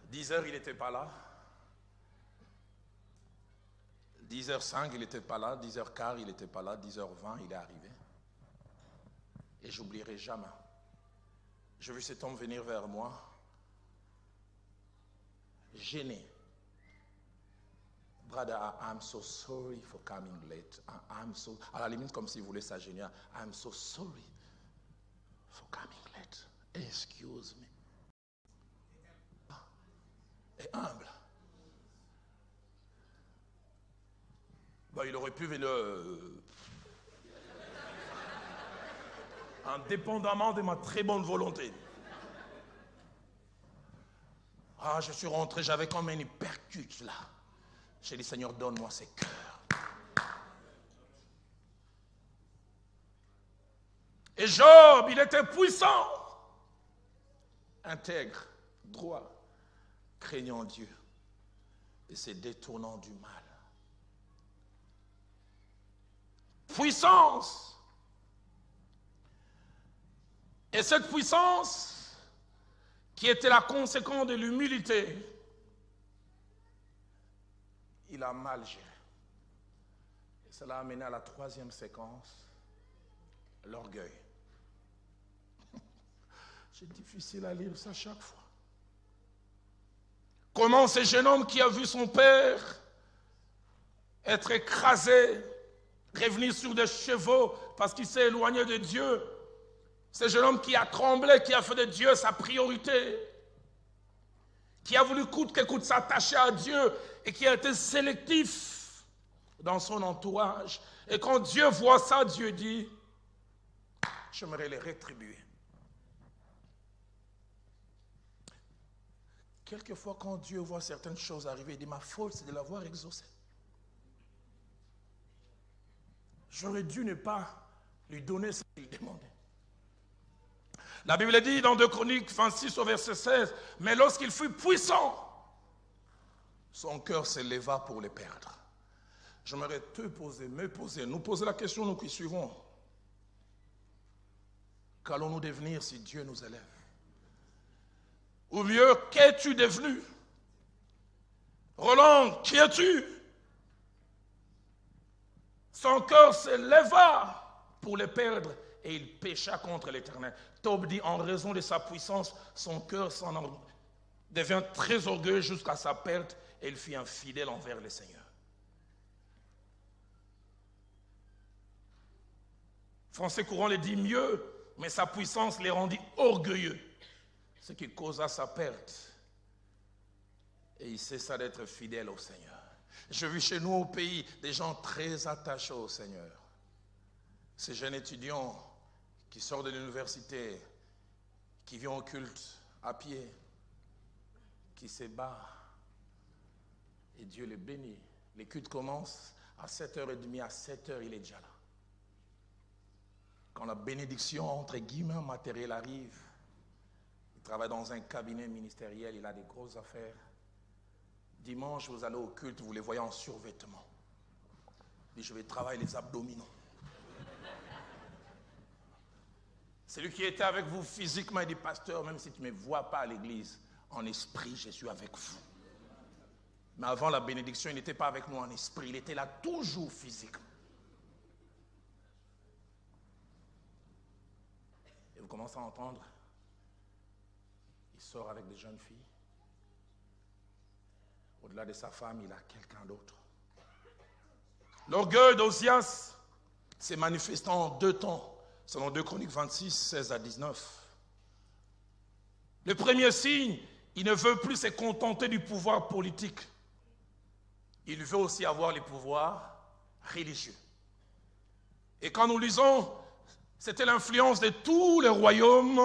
« 10h, il n'était pas là. 10h05, il n'était pas là. 10h15, il n'était pas là. 10h20, il est arrivé. Et j'oublierai jamais. J'ai vu cet homme venir vers moi, gêné. Brother, I'm so sorry for coming late. I'm so, à la limite, comme s'il voulait s'agénier. I'm so sorry for coming late. Excuse me. Et humble. Ben, il aurait pu venir, indépendamment de ma très bonne volonté. Ah, je suis rentré, j'avais comme une hypercute là. J'ai dit, Seigneur, donne-moi ces cœurs. Et Job, il était puissant, intègre, droit, craignant Dieu et se détournant du mal. Puissance. Et cette puissance, qui était la conséquence de l'humilité, il a mal géré. Et cela a amené à la 3e séquence, l'orgueil. C'est difficile à lire ça chaque fois. Comment ce jeune homme qui a vu son père être écrasé, revenir sur des chevaux parce qu'il s'est éloigné de Dieu, ce jeune homme qui a tremblé, qui a fait de Dieu sa priorité, qui a voulu coûte que coûte s'attacher à Dieu et qui a été sélectif dans son entourage. Et quand Dieu voit ça, Dieu dit, j'aimerais les rétribuer. Quelquefois, quand Dieu voit certaines choses arriver, il dit, ma faute, c'est de l'avoir exaucé. J'aurais dû ne pas lui donner ce qu'il demandait. La Bible dit dans 2 Chroniques 26 au verset 16, mais lorsqu'il fut puissant, son cœur s'éleva pour les perdre. J'aimerais nous poser la question, nous qui suivons. Qu'allons-nous devenir si Dieu nous élève? Ou mieux, qu'es-tu devenu? Roland, qui es-tu? Son cœur s'éleva pour les perdre et il pécha contre l'Éternel. Job dit, en raison de sa puissance, son cœur devient très orgueilleux jusqu'à sa perte et il fut infidèle envers le Seigneur. Français courant le dit mieux, mais sa puissance les rendit orgueilleux, ce qui causa sa perte. Et il cessa d'être fidèle au Seigneur. Je vis chez nous au pays des gens très attachés au Seigneur. Ces jeunes étudiants qui sortent de l'université, qui viennent au culte à pied, qui se battent, et Dieu les bénit. Les cultes commencent à 7h30, à 7h, il est déjà là. Quand la bénédiction, entre guillemets, matérielle arrive, il travaille dans un cabinet ministériel, il a des grosses affaires. Dimanche, vous allez au culte, vous les voyez en survêtement. Il dit, je vais travailler les abdominaux. Celui qui était avec vous physiquement, il dit, pasteur, même si tu ne me vois pas à l'église, en esprit, je suis avec vous. Mais avant la bénédiction, il n'était pas avec nous en esprit, il était là toujours physiquement. Et vous commencez à entendre, il sort avec des jeunes filles. Au-delà de sa femme, il a quelqu'un d'autre. L'orgueil d'Ozias s'est manifesté en 2 temps, selon 2 Chroniques 26, 16 à 19. Le premier signe, il ne veut plus se contenter du pouvoir politique. Il veut aussi avoir les pouvoirs religieux. Et quand nous lisons, c'était l'influence de tous les royaumes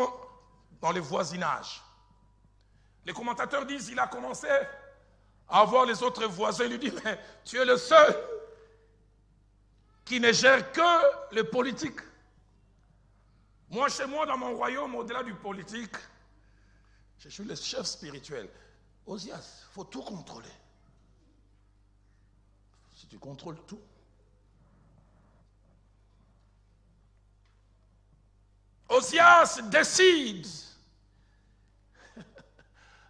dans le voisinage. Les commentateurs disent qu'il a commencé à voir les autres voisins. Il lui dit, mais tu es le seul qui ne gère que le politique. Moi, chez moi, dans mon royaume, au-delà du politique, je suis le chef spirituel. Ozias, il faut tout contrôler. Si tu contrôles tout, Osias décide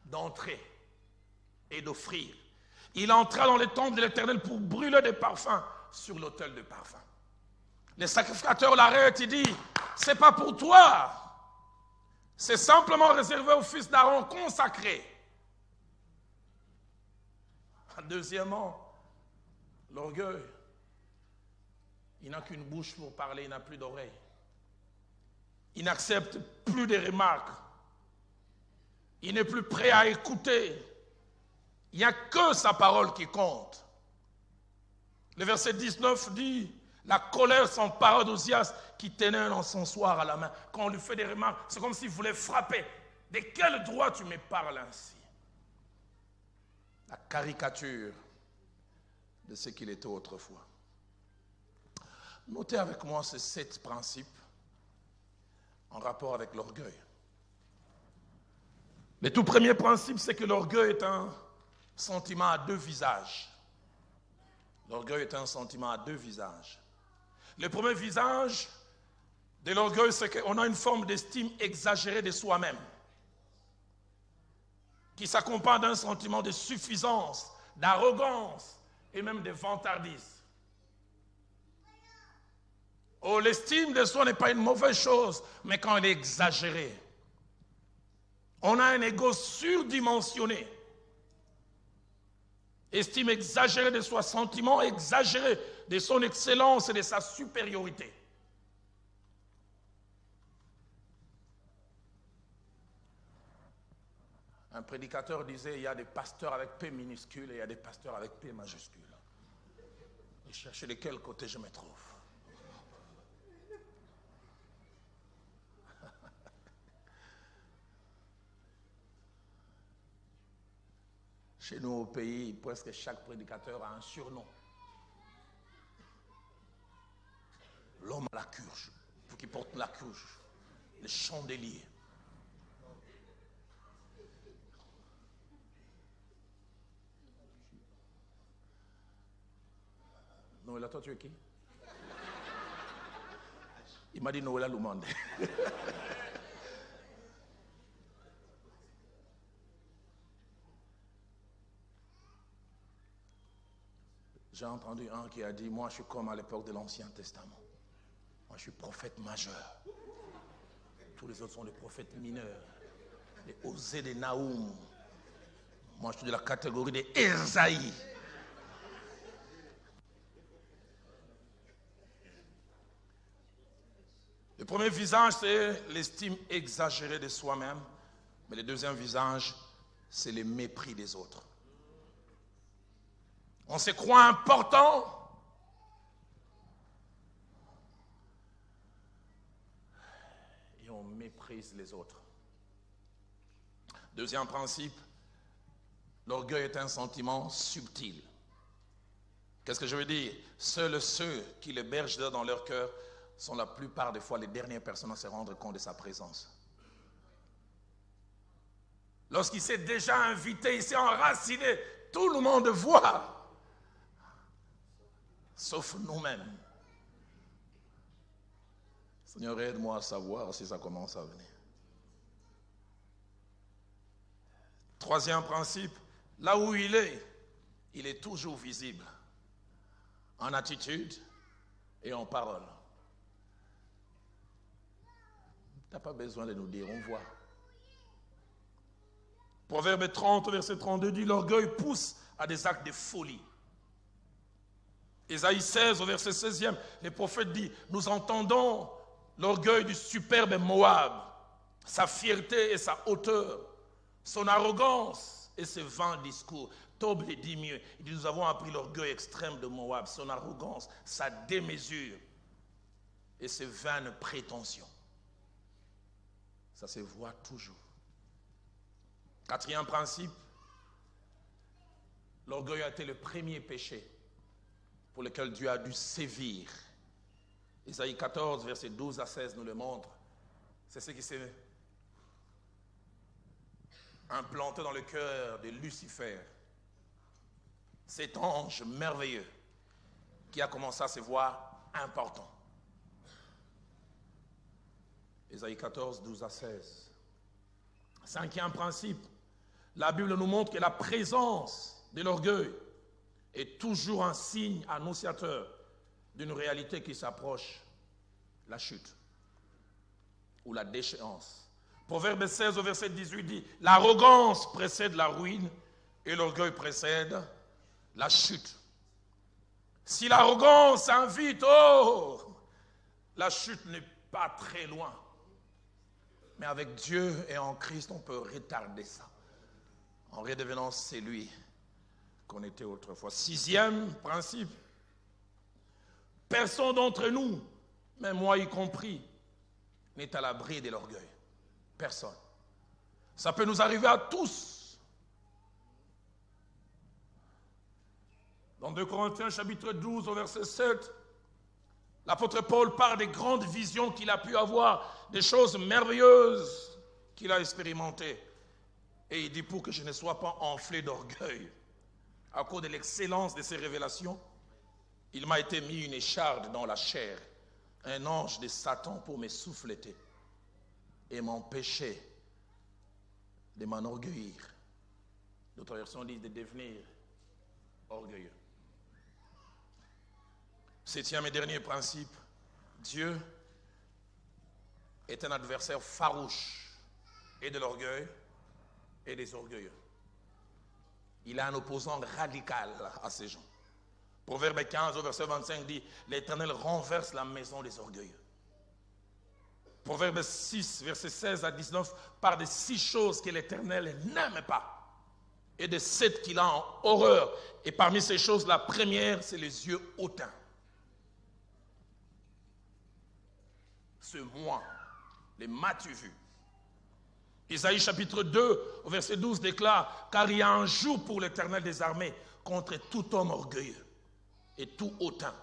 d'entrer et d'offrir. Il entra dans les temple de l'Éternel pour brûler des parfums sur l'autel de parfums. Les sacrificateurs l'arrêtent et disent, c'est pas pour toi, c'est simplement réservé aux fils d'Aaron consacrés. Deuxièmement, l'orgueil. Il n'a qu'une bouche pour parler, il n'a plus d'oreilles. Il n'accepte plus des remarques. Il n'est plus prêt à écouter. Il n'y a que sa parole qui compte. Le verset 19 dit, la colère s'empara d'Osias qui tenait un encensoir à la main. Quand on lui fait des remarques, c'est comme s'il voulait frapper. De quel droit tu me parles ainsi? La caricature de ce qu'il était autrefois. Notez avec moi ces 7 principes en rapport avec l'orgueil. Le tout premier principe, c'est que l'orgueil est un sentiment à 2 visages. L'orgueil est un sentiment à 2 visages. Le premier visage de l'orgueil, c'est qu'on a une forme d'estime exagérée de soi-même, qui s'accompagne d'un sentiment de suffisance, d'arrogance et même de vantardise. Oh, l'estime de soi n'est pas une mauvaise chose, mais quand elle est exagérée. On a un ego surdimensionné. Estime exagérée de soi, sentiment exagéré de son excellence et de sa supériorité. Un prédicateur disait, il y a des pasteurs avec P minuscule et il y a des pasteurs avec P majuscule. Et cherchez de quel côté je me trouve. Chez nous au pays, presque chaque prédicateur a un surnom. L'homme à la curge, pour qu'il porte la curge, le chandelier. Noëlla, toi tu es qui? Il m'a dit Noëlla Lumande. J'ai entendu un qui a dit, moi je suis comme à l'époque de l'Ancien Testament. Moi je suis prophète majeur. Tous les autres sont des prophètes mineurs. Les Osée de Naoum. Moi je suis de la catégorie des Esaïe. Le premier visage, c'est l'estime exagérée de soi-même. Mais le deuxième visage, c'est le mépris des autres. On se croit important. Et on méprise les autres. Deuxième principe, l'orgueil est un sentiment subtil. Qu'est-ce que je veux dire? Seuls ceux qui l'hébergent dans leur cœur sont la plupart des fois les dernières personnes à se rendre compte de sa présence. Lorsqu'il s'est déjà invité, il s'est enraciné, tout le monde voit. Sauf nous-mêmes. Seigneur, aide-moi à savoir si ça commence à venir. Troisième principe, là où il est toujours visible. En attitude et en parole. Tu n'as pas besoin de nous dire, on voit. Proverbe 30, verset 32 dit, l'orgueil pousse à des actes de folie. Ésaïe 16, au verset 16e, le prophète dit, nous entendons l'orgueil du superbe Moab, sa fierté et sa hauteur, son arrogance et ses vains discours. Tob le dit mieux, il dit, nous avons appris l'orgueil extrême de Moab, son arrogance, sa démesure et ses vaines prétentions. Ça se voit toujours. Quatrième principe, l'orgueil a été le premier péché pour lequel Dieu a dû sévir. Ésaïe 14, verset 12 à 16 nous le montre. C'est ce qui s'est implanté dans le cœur de Lucifer, cet ange merveilleux qui a commencé à se voir important. Ésaïe 14, 12 à 16. Cinquième principe, la Bible nous montre que la présence de l'orgueil est toujours un signe annonciateur d'une réalité qui s'approche, la chute ou la déchéance. Proverbe 16 au verset 18 dit, l'arrogance précède la ruine et l'orgueil précède la chute. Si l'arrogance invite, la chute n'est pas très loin. Mais avec Dieu et en Christ, on peut retarder ça en redevenant celui qu'on était autrefois. Sixième principe, personne d'entre nous, même moi y compris, n'est à l'abri de l'orgueil. Personne. Ça peut nous arriver à tous. Dans 2 Corinthiens chapitre 12 au verset 7, l'apôtre Paul parle des grandes visions qu'il a pu avoir, des choses merveilleuses qu'il a expérimentées. Et il dit, pour que je ne sois pas enflé d'orgueil, à cause de l'excellence de ces révélations, il m'a été mis une écharde dans la chair, un ange de Satan pour me souffleter et m'empêcher de m'enorgueillir. D'autres versions disent de devenir orgueilleux. Septième et dernier principe, Dieu est un adversaire farouche et de l'orgueil et des orgueilleux. Il est un opposant radical à ces gens. Proverbe 15 au verset 25 dit, l'Éternel renverse la maison des orgueilleux. Proverbe 6 verset 16 à 19 parle de 6 choses que l'Éternel n'aime pas et de 7 qu'il a en horreur. Et parmi ces choses, la première, c'est les yeux hautains. Ce moi, les m'as-tu vu? Isaïe chapitre 2 au verset 12 déclare, car il y a un jour pour l'Éternel des armées contre tout homme orgueilleux et tout hautain,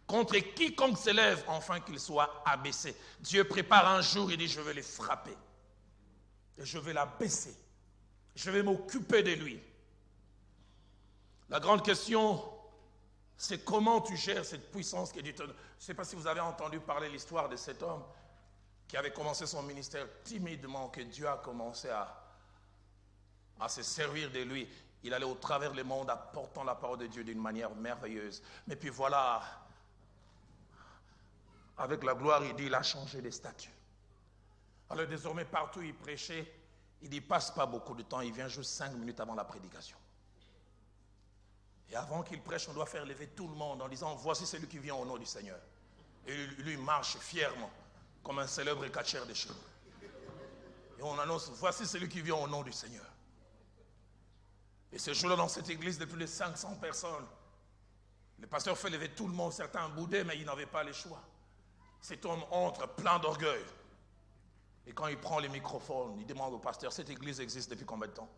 contre quiconque s'élève afin qu'il soit abaissé. Dieu prépare un jour, il dit, je vais les frapper et je vais l'abaisser, je vais m'occuper de lui. La grande question, c'est comment tu gères cette puissance que Dieu te donne. Je ne sais pas si vous avez entendu parler l'histoire de cet homme qui avait commencé son ministère timidement, que Dieu a commencé à se servir de lui. Il allait au travers du monde apportant la parole de Dieu d'une manière merveilleuse. Mais puis voilà, avec la gloire, il dit, il a changé de statut. Alors désormais, partout où il prêchait, il dit, passe pas beaucoup de temps, il vient juste 5 minutes avant la prédication. Et avant qu'il prêche, on doit faire lever tout le monde en disant, voici celui qui vient au nom du Seigneur. Et lui marche fièrement, comme un célèbre catcheur de chevaux. Et on annonce, voici celui qui vient au nom du Seigneur. Et ce jour-là, dans cette église de plus de 500 personnes, le pasteur fait lever tout le monde, certains boudaient, mais ils n'avaient pas le choix. Cet homme entre plein d'orgueil. Et quand il prend les microphones, il demande au pasteur, cette église existe depuis combien de temps?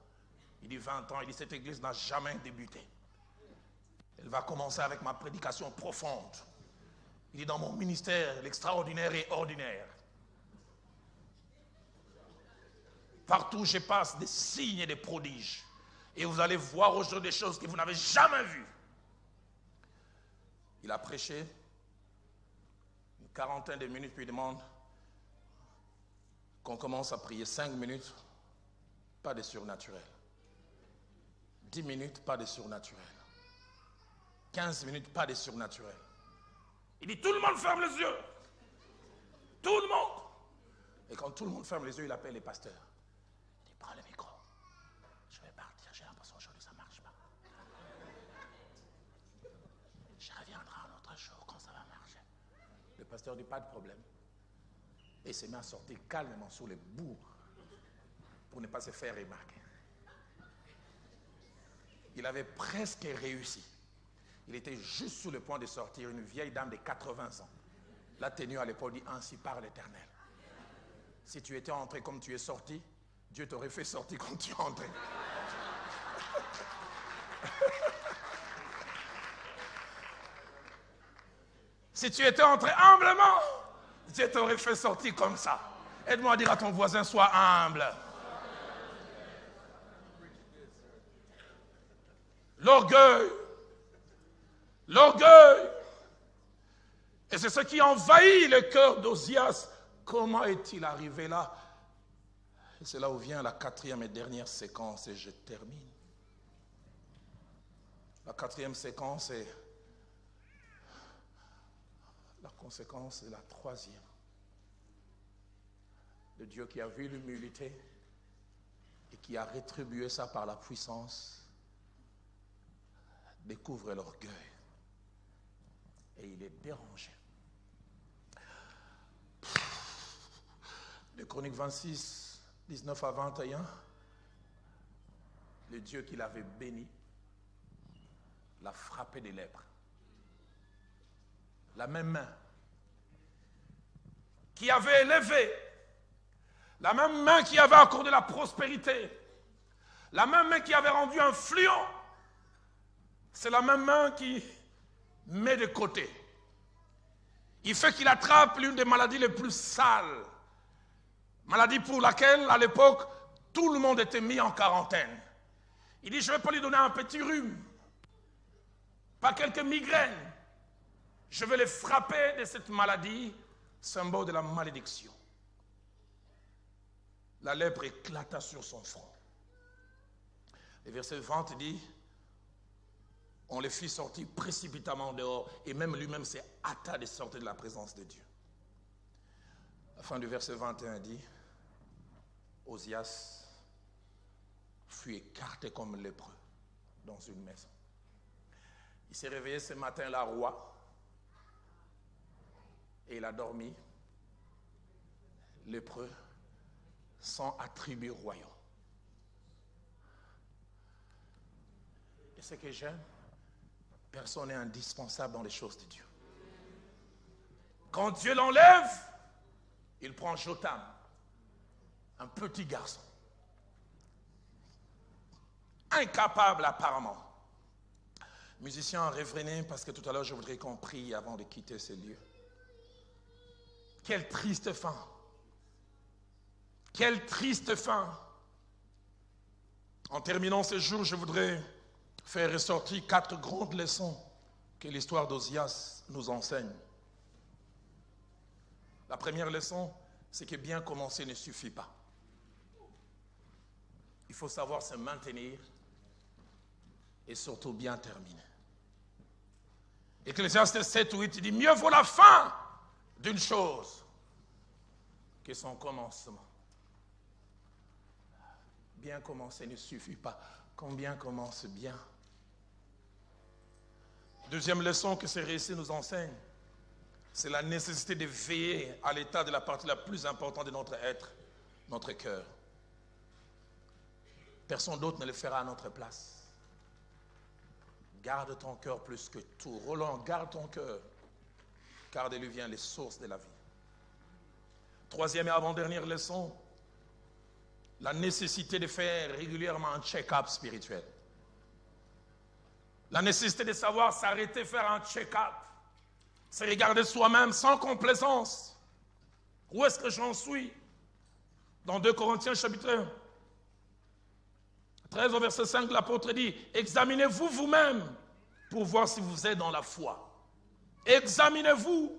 Il dit 20 ans, il dit, cette église n'a jamais débuté. Elle va commencer avec ma prédication profonde. Il dit, dans mon ministère, l'extraordinaire est ordinaire. Partout où je passe, des signes et des prodiges. Et vous allez voir aujourd'hui des choses que vous n'avez jamais vues. Il a prêché une quarantaine de minutes, puis il demande qu'on commence à prier 5 minutes, pas de surnaturel. 10 minutes, pas de surnaturel. 15 minutes, pas de surnaturel. Il dit, tout le monde ferme les yeux. Tout le monde. Et quand tout le monde ferme les yeux, il appelle les pasteurs. Il dit, prends le micro. Je vais partir, j'ai l'impression aujourd'hui ça ne marche pas. Je reviendrai un autre jour quand ça va marcher. Le pasteur dit, pas de problème. Et il s'est mis à sortir calmement sur les bourgs pour ne pas se faire remarquer. Il avait presque réussi. Il était juste sur le point de sortir, une vieille dame de 80 ans. L'a tenue à l'épaule, dit, ainsi parle l'Éternel. Si tu étais entré comme tu es sorti, Dieu t'aurait fait sortir comme tu es entré. Si tu étais entré humblement, Dieu t'aurait fait sortir comme ça. Aide-moi à dire à ton voisin, sois humble. L'orgueil Et c'est ce qui envahit le cœur d'Ozias. Comment est-il arrivé là? Et c'est là où vient la quatrième et dernière séquence et je termine. La quatrième séquence est la conséquence de la troisième. Le Dieu qui a vu l'humilité et qui a rétribué ça par la puissance découvre l'orgueil et il est dérangé. De Chroniques 26, 19 à 21, le Dieu qui l'avait béni l'a frappé des lèpres. La même main qui avait élevé, la même main qui avait accordé la prospérité, la même main qui avait rendu influent, c'est la même main qui met de côté. Il fait qu'il attrape l'une des maladies les plus sales. Maladie pour laquelle, à l'époque, tout le monde était mis en quarantaine. Il dit, je ne vais pas lui donner un petit rhume, pas quelques migraines. Je vais les frapper de cette maladie, symbole de la malédiction. La lèpre éclata sur son front. Le verset 20 dit, on les fit sortir précipitamment dehors, et même lui-même s'est hâta de sortir de la présence de Dieu. La fin du verset 21 dit, Ozias fut écarté comme lépreux dans une maison. Il s'est réveillé ce matin-là roi, et il a dormi lépreux sans attribut royal. Et ce que j'aime, personne n'est indispensable dans les choses de Dieu. Quand Dieu l'enlève, il prend Jotam, un petit garçon, incapable apparemment. Musicien réfréné, parce que tout à l'heure je voudrais qu'on prie avant de quitter ces lieux. Quelle triste fin. Quelle triste fin. En terminant ce jour, je voudrais faire ressortir 4 grandes leçons que l'histoire d'Ozias nous enseigne. La première leçon, c'est que bien commencer ne suffit pas. Il faut savoir se maintenir et surtout bien terminer. Ecclésiaste 7 ou 8, il dit, mieux vaut la fin d'une chose que son commencement. Bien commencer ne suffit pas. Combien commence bien? Deuxième leçon que ce récit nous enseigne, c'est la nécessité de veiller à l'état de la partie la plus importante de notre être, notre cœur. Personne d'autre ne le fera à notre place. Garde ton cœur plus que tout. Roland, garde ton cœur, car de lui vient les sources de la vie. Troisième et avant-dernière leçon, la nécessité de faire régulièrement un check-up spirituel. La nécessité de savoir s'arrêter, faire un check-up. C'est regarder soi-même sans complaisance. Où est-ce que j'en suis? Dans 2 Corinthiens chapitre 1, 13 au verset 5, l'apôtre dit, examinez-vous vous-même pour voir si vous êtes dans la foi. Examinez-vous.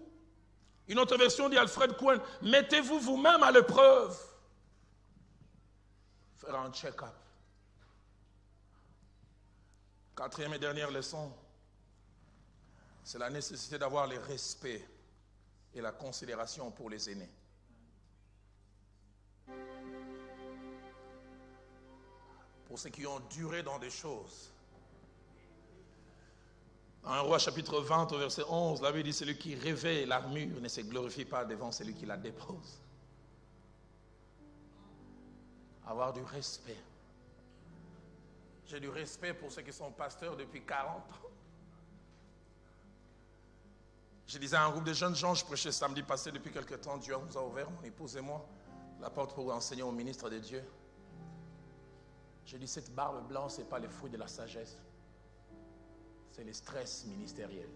Une autre version dit Alfred Cohen, mettez-vous vous-même à l'épreuve. Faire un check-up. Quatrième et dernière leçon, c'est la nécessité d'avoir le respect et la considération pour les aînés. Pour ceux qui ont duré dans des choses. Dans 1 Roi chapitre 20 au verset 11, la Bible dit, celui qui revêt l'armure ne se glorifie pas devant celui qui la dépose. Avoir du respect. J'ai du respect pour ceux qui sont pasteurs depuis 40 ans. Je disais à un groupe de jeunes gens, je prêchais samedi passé depuis quelque temps, Dieu nous a ouvert, mon épouse et moi, la porte pour enseigner au ministre de Dieu. J'ai dit, cette barbe blanche, ce n'est pas le fruit de la sagesse. C'est le stress ministériel.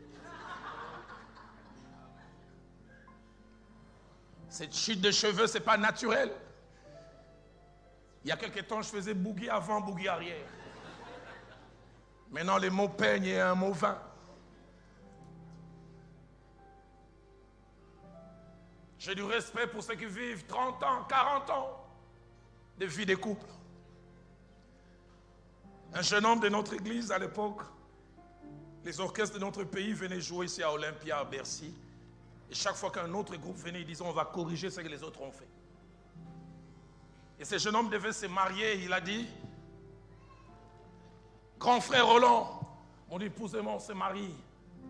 Cette chute de cheveux, ce n'est pas naturel. Il y a quelque temps, je faisais bougie avant, bougie arrière. Maintenant, les mots peigne et un mot vin. J'ai du respect pour ceux qui vivent 30 ans, 40 ans de vie de couple. Un jeune homme de notre église à l'époque, les orchestres de notre pays venaient jouer ici à Olympia, à Bercy. Et chaque fois qu'un autre groupe venait, ils disaient on va corriger ce que les autres ont fait. Et ce jeune homme devait se marier. Il a dit, grand frère Roland, mon épouse et moi on se marie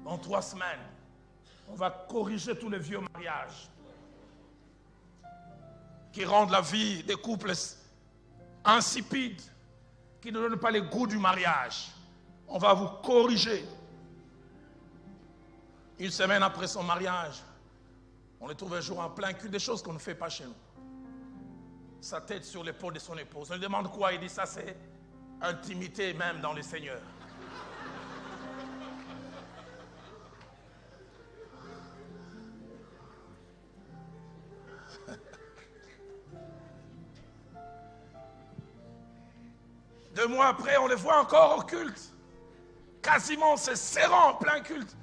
dans 3 semaines. On va corriger tous les vieux mariages qui rendent la vie des couples insipides, qui ne donnent pas le goût du mariage. On va vous corriger. Une semaine après son mariage, on le trouve un jour en plein cul, des choses qu'on ne fait pas chez nous. Sa tête sur l'épaule de son épouse. On lui demande quoi? Il dit ça c'est intimité même dans le Seigneur. Deux mois après, on les voit encore au culte. Quasiment se serrant en plein culte.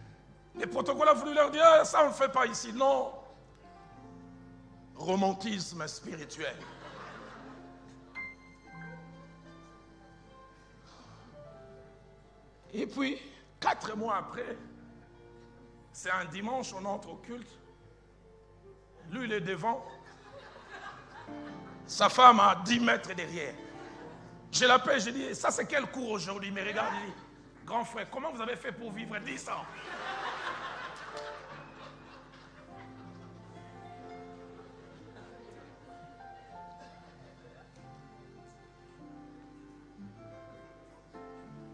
Les protocoles ont voulu leur dire, ça on ne fait pas ici. Non. Romantisme spirituel. Et puis, 4 mois après, c'est un dimanche, on entre au culte. Lui, il est devant. Sa femme à 10 mètres derrière. Je l'appelle, je dis, ça c'est quel cours aujourd'hui? Mais regarde, il dit, grand frère, comment vous avez fait pour vivre 10 ans?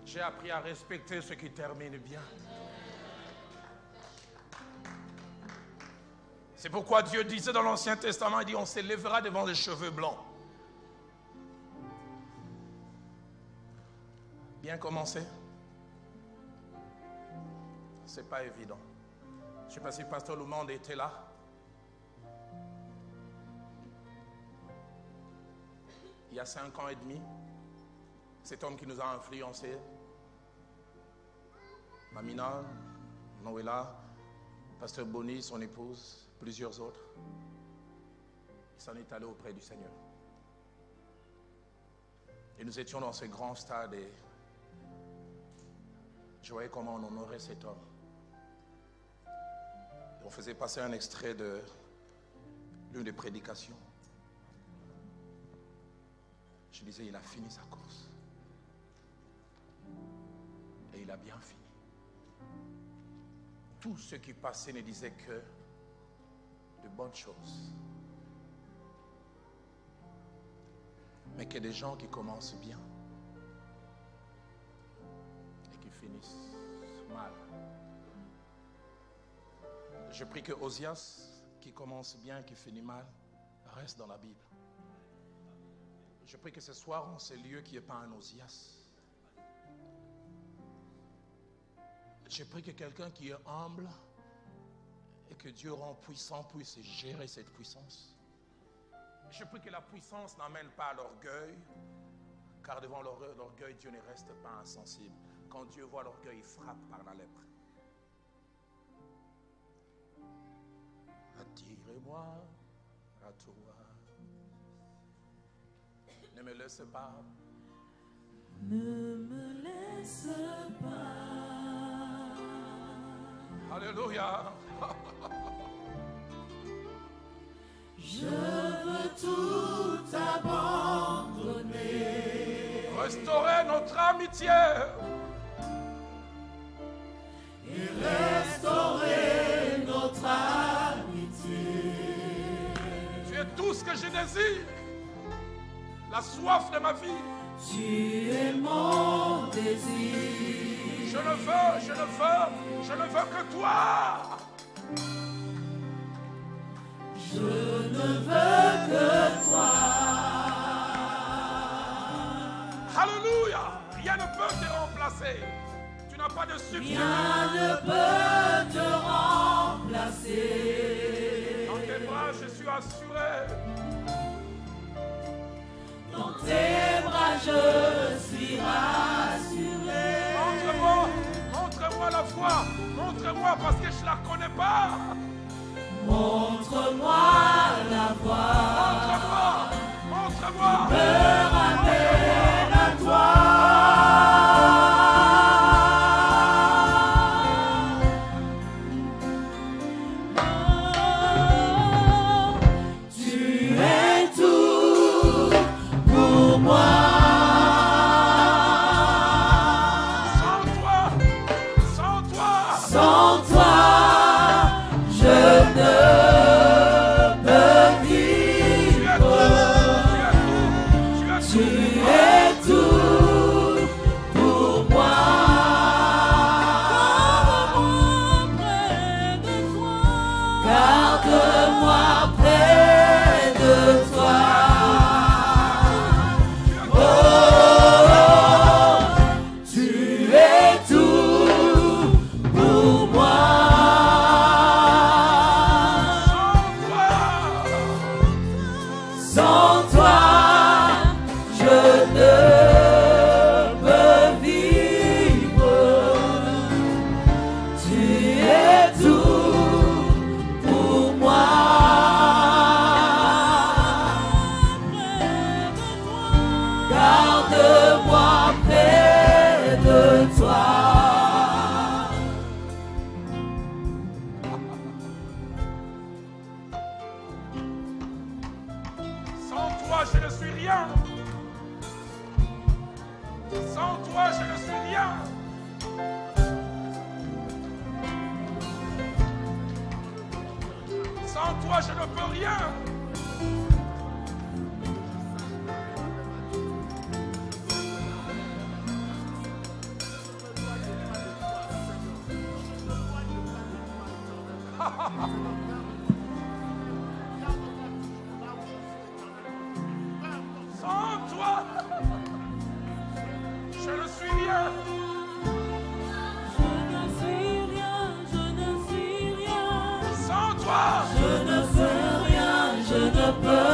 J'ai appris à respecter ceux qui terminent bien. C'est pourquoi Dieu disait dans l'Ancien Testament, il dit, on s'élèvera devant les cheveux blancs. Bien commencé. C'est pas évident. Je ne sais pas si le pasteur Loumande était là. Il y a 5 ans et demi, cet homme qui nous a influencés, Mamina, Noëlla, pasteur Bonny, son épouse, plusieurs autres, il s'en est allé auprès du Seigneur. Et nous étions dans ce grand stade et je voyais comment on honorait cet homme. Et on faisait passer un extrait de l'une des prédications. Je disais, il a fini sa course. Et il a bien fini. Tous ceux qui passaient ne disaient que de bonnes choses. Mais que des gens qui commencent bien et qui finissent mal. Je prie que Osias, qui commence bien, qui finit mal, reste dans la Bible. Je prie que ce soir, en ce lieu, qu'il n'y ait pas un Osias. Je prie que quelqu'un qui est humble et que Dieu rend puissant puisse gérer cette puissance. Je prie que la puissance n'amène pas à l'orgueil, car devant l'orgueil, Dieu ne reste pas insensible. Quand Dieu voit l'orgueil, il frappe par la lèpre. Attirez-moi à toi. Ne me laisse pas. Ne me laisse pas. Alléluia. Je veux tout abandonner. Restaurer notre amitié. Et restaurer notre amitié. Tu es tout ce que je désire. La soif de ma vie. Tu es mon désir. Je ne veux que toi. Je ne veux que toi. Alléluia. Rien ne peut te remplacer. Tu n'as pas de substitut. Rien ne peut te remplacer. Dans tes bras, je suis assuré. Dans tes bras, je suis rassuré. Montre-moi la foi. Montre-moi parce que je ne la connais pas. Montre-moi toi, je ne suis rien. Sans toi, je ne suis rien. Sans toi, je ne peux rien. Sans toi, je ne suis rien. Je ne suis rien, je ne suis rien. Sans toi, Je ne peux rien, je ne peux